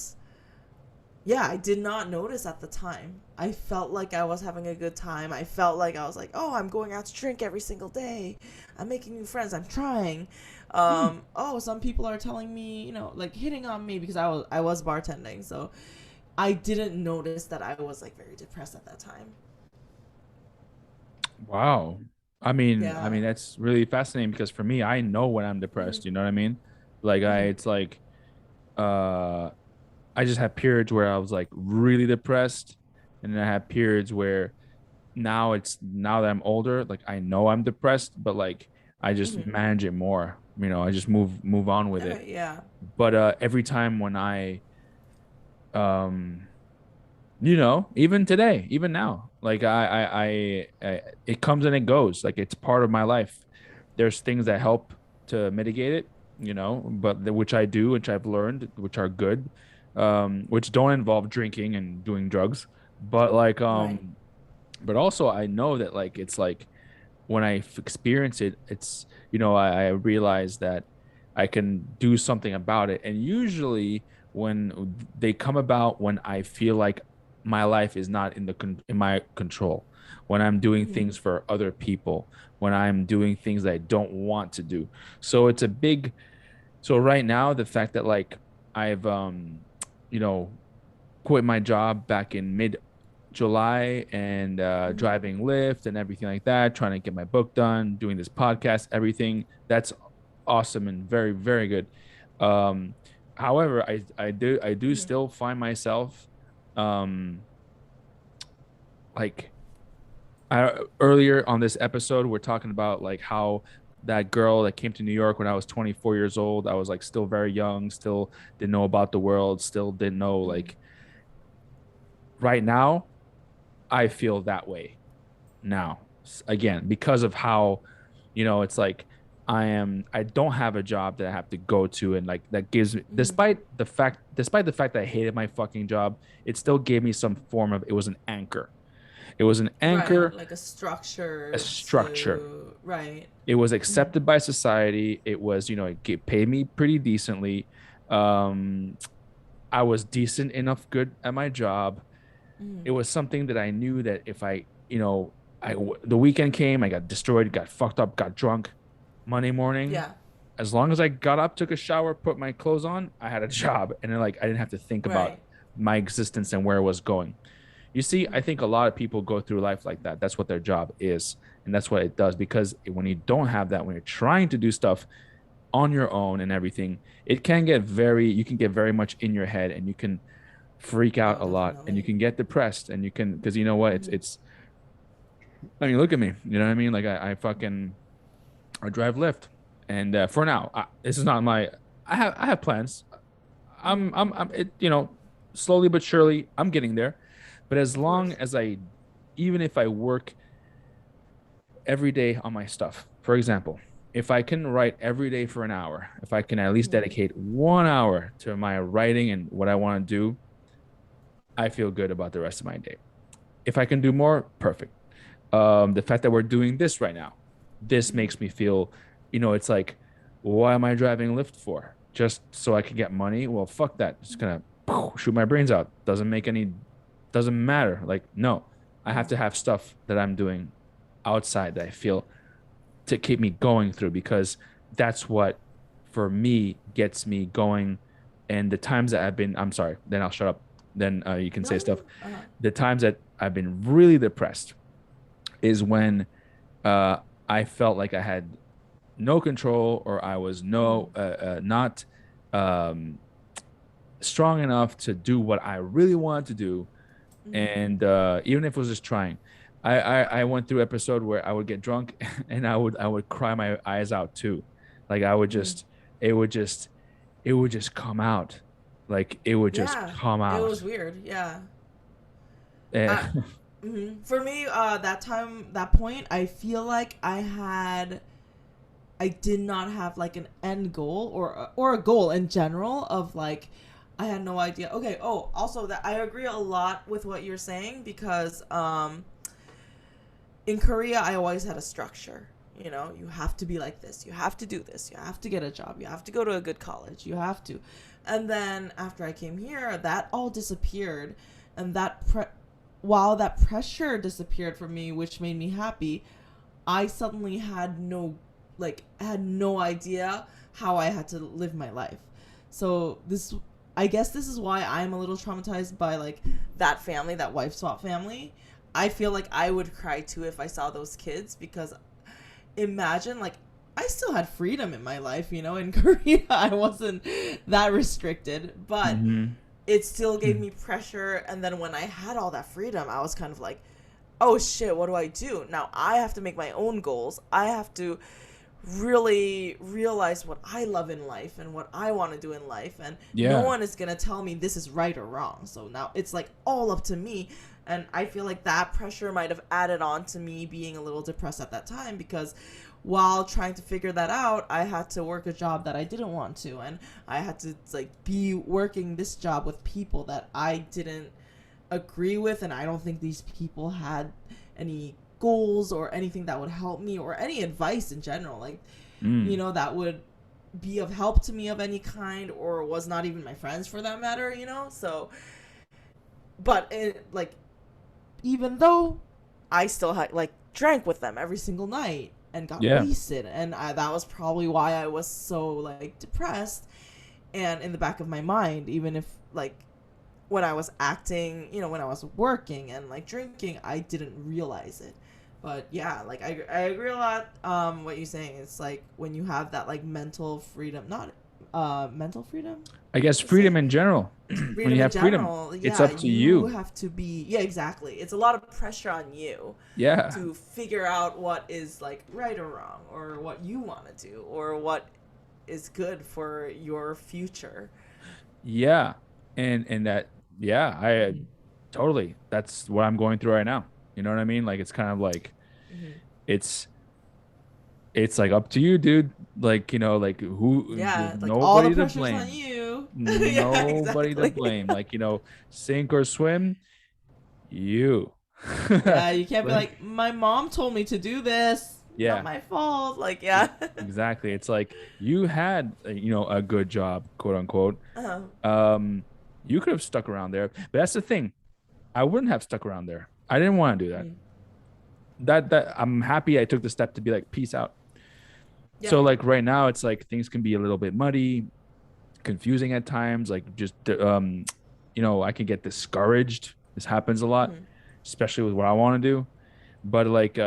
yeah, I did not notice at the time. I felt like I was having a good time. I felt like I was like, oh, I'm going out to drink every single day. I'm making new friends. I'm trying. Mm. Oh, some people are telling me, like hitting on me because I was bartending. So I didn't notice that I was like very depressed at that time. Wow. I mean Yeah. that's really fascinating because for me, I know when I'm Mm-hmm. depressed, you know what I mean? Like Mm-hmm. it's like uh I just had periods where I was like really depressed, and then I had periods where now that I'm older, like I know I'm depressed, but like I just Mm-hmm. manage it more. I just move on with it. Okay. Yeah. But every time when I um even today, even now, like it comes and it goes. Like it's part of my life. There's things that Mm-hmm. help to mitigate it, but which I do, which I've learned, which are good, which don't involve drinking and doing drugs. But like, Right. but also I know that like it's like when I experience it, it's I realize that I can do something about it. And usually when they come about when I feel like my life is not in my control, when I'm doing Mm-hmm. things for other people, when I'm doing things that I don't want to do. So it's a big so right now the fact that like I've you know quit my job back in mid July and Mm-hmm. driving Lyft and everything like that, trying to get my book done, doing this podcast, everything. That's awesome and very, very good. Um, however, I do Mm-hmm. still find myself um like earlier on this episode, we're talking about like how that girl that came to New York when I was 24 years old, I was like still very young, still didn't know about the world, still didn't know Mm-hmm. like right now I feel that way now again because of how it's like I don't have a job that I have to go to, and like that gives me Mm-hmm. despite the fact that I hated my fucking job, it still gave me some form of it was an anchor. It was an Right, anchor, like a a structure structure. to right. It was Mm-hmm. accepted by society. It was, paid me pretty decently. Um, I was decent enough good at my job. Mm-hmm. It was something that I knew that if the weekend came, I got destroyed, got fucked up, got drunk. Monday morning, Yeah. as long as I got up, took a shower, put my clothes on, I had a job, and then like I didn't have to think about Right. my existence and where it was going. You see, I Mm-hmm. think a lot of people go through life like that. That's what their job is, and that's what it does. Because when you don't have that, when you're trying to do stuff on your own and everything, you can get very much in your head, and you can freak out Oh, a lot, and you definitely. can get depressed, and you can because you know what, Mm-hmm. it's. I mean, look at me. You know what I mean? Like I fucking I drive Lyft. And for now, this is not my. I have plans. I'm it, slowly but surely I'm getting there. But as Of long course. as even if I work every day on my stuff, for example, if I can write every day for an hour, if I can at least Mm-hmm. dedicate 1 hour to my writing and what I want to do, I feel good about the rest of my day. If I can do more, perfect. The fact that we're doing this right now, this Mm-hmm. makes me feel, it's like, why am I driving Lyft for? Just so I can get money? Well, fuck that. Just gonna shoot my brains out. Doesn't matter. Like, no, I have to have stuff that I'm doing outside that I feel to keep me going through, because that's what for me gets me going. And the times that I'm sorry, then I'll shut up. Then you can say No, stuff. no. Uh-huh. The times that I've been really depressed is when uh, I felt like I had no control, or I was Mm-hmm. not um, strong enough to do what I really wanted to do. Mm-hmm. And even if it was just trying, I went through episode where I would get drunk and I would cry my eyes out too. Like I would Mm-hmm. just it would just it would just come out. Like it would just Yeah, come it out. was weird. Yeah. Eh, For me, that time, that point, I feel like I did not have like an end goal or a goal in general of like, I had no idea. Okay. Oh, also that I agree a lot with what you're saying because in Korea I always had a structure. You know, you have to be like this. You have to do this. You have to get a job. You have to go to a good college. You have to. And then after I came here, that all disappeared, and while that pressure disappeared from me, which made me happy, I suddenly had no idea how I had to live my life. So I guess this is why I'm a little traumatized by like that family, that wife swap family. I feel like I would cry too if I saw those kids because imagine like I still had freedom in my life, you know, in Korea I wasn't that restricted, but mhm. it still gave me pressure. And then when I had all that freedom, I was kind of like, oh shit, what do I do? Now I have to make my own goals. I have to really realize what I love in life and what I want to do in life. And no Yeah. one is going to tell me this is right or wrong. So now it's like all up to me. And I feel like that pressure might have added on to me being a little depressed at that time because while trying to figure that out, I had to work a job that I didn't want to. And I had to like be working this job with people that I didn't agree with. And I don't think these people had any goals or anything that would help me or any advice in general. Like, you Mm. know, that would be of help to me of any kind or was not even my friends for that matter, you know? So, but like, even though I still had like drank with them every single night and got Yeah. wasted, and that was probably why I was so like depressed. And in the back of my mind, even if like when I was acting, you know, when I was working and like drinking, I didn't realize it. But yeah, like I agree a lot. What you're saying, it's like when you have that like mental freedom, not mental freedom. I guess You say freedom in general. When freedom you in have freedom, general. it's Yeah, up to you you. have to be. Yeah, exactly. It's a lot of pressure on you Yeah. to figure out what is like right or wrong, or what you want to do, or what is good for your future. Yeah. And that, yeah, I Mm-hmm. totally, that's what I'm going through right now. You know what I mean? Like it's kind of like Mm-hmm. it's it's like up to you, dude. Like, like there's Yeah, like all the nobody to pressure's on blame. you. Yeah, Nobody to exactly. blame. Like, sink or swim, you. Yeah, you can't be Like, like, my mom told me to do this. Not yeah, my fault. Like, e- yeah. exactly. It's like you had, a good job, quote unquote. uh, Um, you could have stuck around there, but that's the thing. I wouldn't have stuck around there. I didn't want to do that. mm, That I'm happy I took the step to be like, peace out. yeah. So like right now, it's like things can be a little bit muddy, confusing at times. Like just I can get discouraged. This happens a lot, Mm-hmm. especially with what I want to do. But like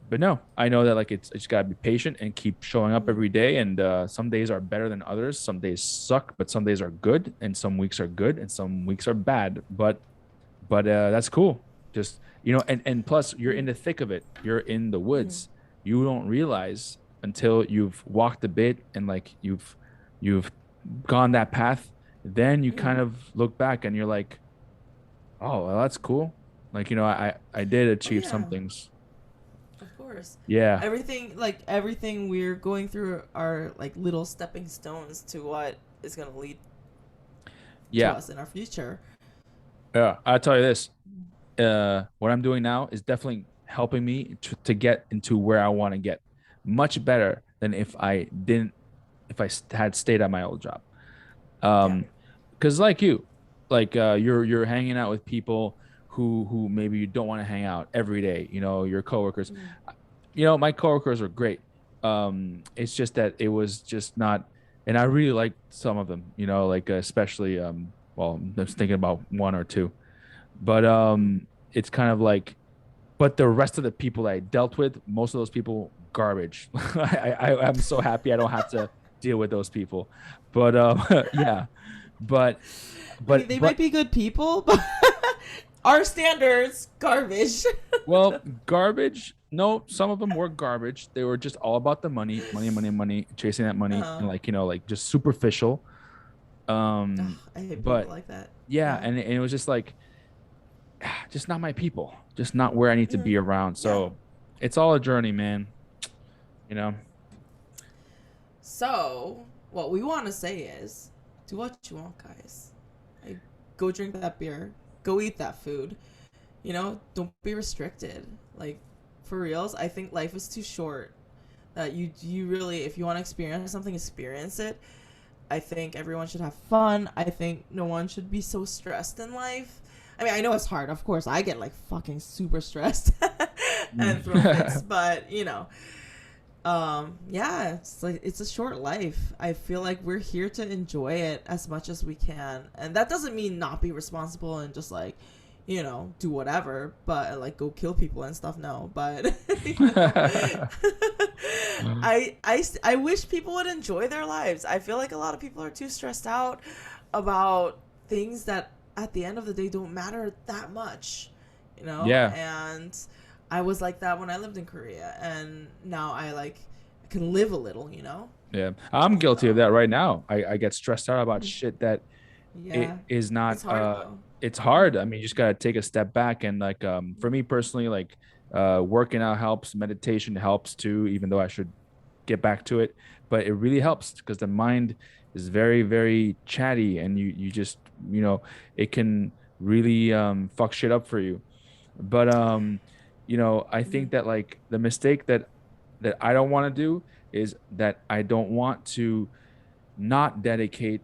but no, I know that like I just gotta be patient and keep showing up Mm-hmm. every day. And some days are better than others. Some days suck, but some days are good, and some weeks are good, and some weeks are bad. But that's cool. Just and plus you're in the thick of it. You're in the Mm-hmm. woods. You don't realize until you've walked a bit and like you've gone that path, then you kind of look back and you're like, oh, well, that's cool. Like, I did Oh achieve some yeah, things. of course. Yeah. Everything we're going through are like little stepping stones to what is gonna lead to Yeah. us in our future. Yeah. I'll tell you this. What I'm doing now is definitely helping me to get into where I want to get much better than if I had stayed at my old job. Yeah. Because like you, like you're hanging out with people who maybe you don't want to hang out every day, your coworkers. My coworkers are great. It's just that it was just not, and I really like some of them, like especially well, I was thinking about one or two, but it's kind of like, but the rest of the people that I dealt with, most of those people, garbage. I'm so happy I don't have to deal with those people. But yeah, but I mean, but they might but be good people, but our standards, garbage. well, garbage. No, some of them were garbage. They were just all about the money, money, money, money, chasing that money, Uh-huh. and like like just superficial. Ugh, Um, I hate people but like that. yeah, Yeah. and it was just like just not my people, just not where I need to be around. Yeah. So it's all a journey, man. You know. So, what we want to say is do what you want, guys. Like, go drink that beer. Go eat that food. Don't be restricted. Like, for reals, I think life is too short. That you really, if you want to experience something, experience it. I think everyone should have fun. I think no one should be so stressed in life. I mean, I know it's hard. Of course, I get like fucking super stressed and throw fits, but yeah, it's like it's a short life. I feel like we're here to enjoy it as much as we can, and that doesn't mean not be responsible and just like do whatever, but like go kill people and stuff. No, but I wish people would enjoy their lives. I feel like a lot of people are too stressed out about things that at the end of the day don't matter that much, Yeah. and I was like that when I lived in Korea, and now I can live a little, Yeah. I'm guilty of so that right now. I get stressed out about shit that it yeah, is not it's hard though. it's hard. I mean, you just gotta take a step back and like for me personally, like working out helps, meditation helps too, even though I should get back to it. But it really helps because the mind is very, very chatty and you just, it can really fuck shit up for you. But I think that like the mistake that I don't want to do is that I don't want to not dedicate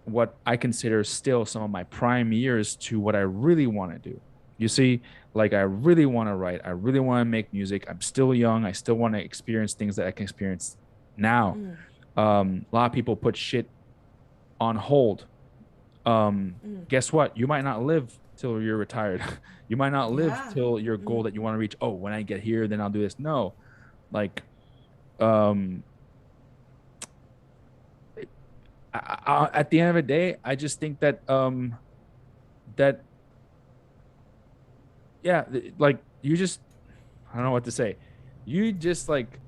what I consider still some of my prime years to what I really want to do. You see, like I really want to write, I really want to make music. I'm still young. I still want to experience things that I can experience now. A lot of people put shit on hold. Guess what? You might not live till you're retired. You might not live Yeah. till your goal that you want to reach. Oh, when I get here, then I'll do this. No, like, um, at the end of the day, I just think that that yeah, like you just I don't know what to say. You just like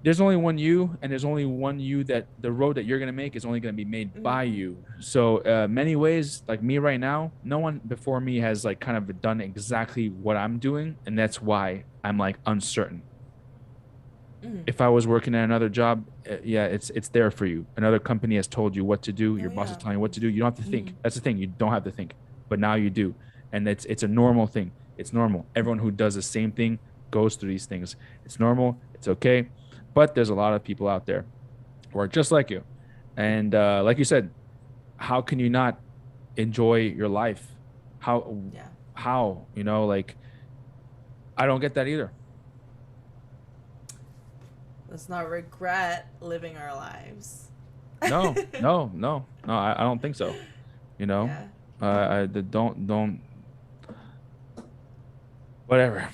there's only one you, and there's only one you that the road that you're gonna make is only gonna be made by you. So many ways, like me right now, no one before me has like kind of done exactly what I'm doing, and that's why I'm like uncertain. If I was working at another job, yeah, it's there for you. Another company has told you what to do. Oh Your boss is yeah. telling you what to do. You don't have to think. That's the thing. You don't have to think, but now you do, and it's a normal thing. It's normal. Everyone who does the same thing goes through these things. It's normal. It's okay. But there's a lot of people out there who are just like you, and like you said, how can you not enjoy your life? How Yeah. how like I don't get that either. Let's not regret living our lives. No, no, no, no. I don't think so. You know, Yeah. don't whatever.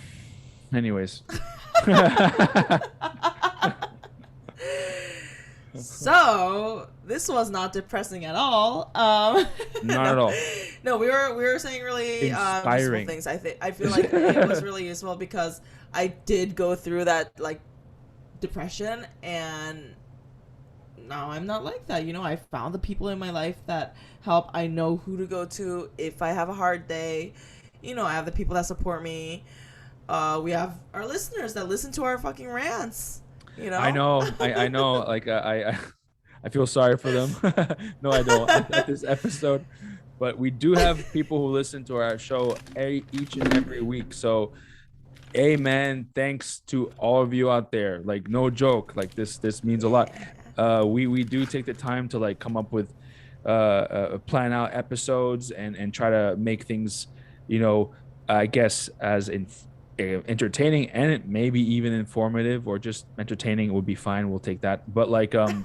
Anyways, So this was not depressing at all. not at No, all. no, we were saying really useful Inspiring. things. I feel like it was really useful because I did go through that like depression, and now I'm not like that. You know, I found the people in my life that help. I know who to go to if I have a hard day. You know, I have the people that support me. We have our listeners that listen to our fucking rants. You know, I know, I know. Like I feel sorry for them. No, I don't. At this episode, but we do have people who listen to our show each and every week. So, amen. Thanks to all of you out there. Like, no joke. Like this means a lot. We do take the time to like come up with plan out episodes and try to make things, you know, I guess as in entertaining and maybe even informative, or just entertaining would be fine. We'll take that. But like you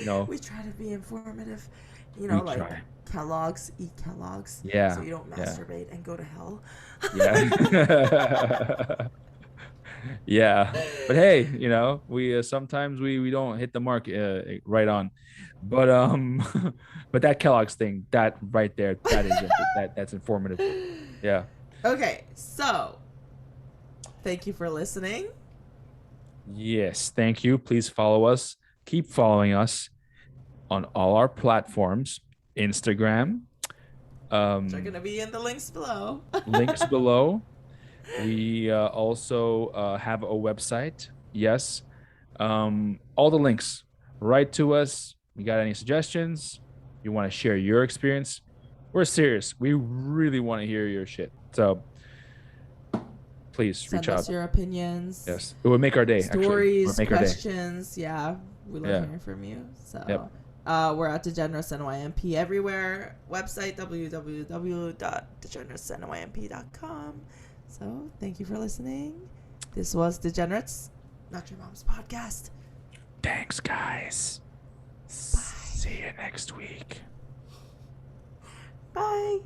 know, we try to be informative. You we know, like try. Kellogg's, eat Kellogg's. Yeah. So you don't masturbate and go to hell. Yeah. Yeah. But hey, you know, we sometimes we don't hit the mark right on. But but that Kellogg's thing, that right there, that is that's informative. Yeah. Okay, so thank you for listening. Yes, thank you. Please follow us. Keep following us on all our platforms. Instagram. Which are gonna be in the links below. Links below. We also have a website. Yes. All the links. Write to us. You got any suggestions? You want to share your experience? We're serious. We really want to hear your shit. So please Send reach out. us your opinions. Yes. It would make our day. Stories, make questions. Yeah. We love hearing from you. So we're at degeneratesnymp everywhere. Website www.degeneratesnymp.com. So thank you for listening. This was Degenerates, Not Your Mom's Podcast. Thanks, guys. Bye. See you next week. Bye.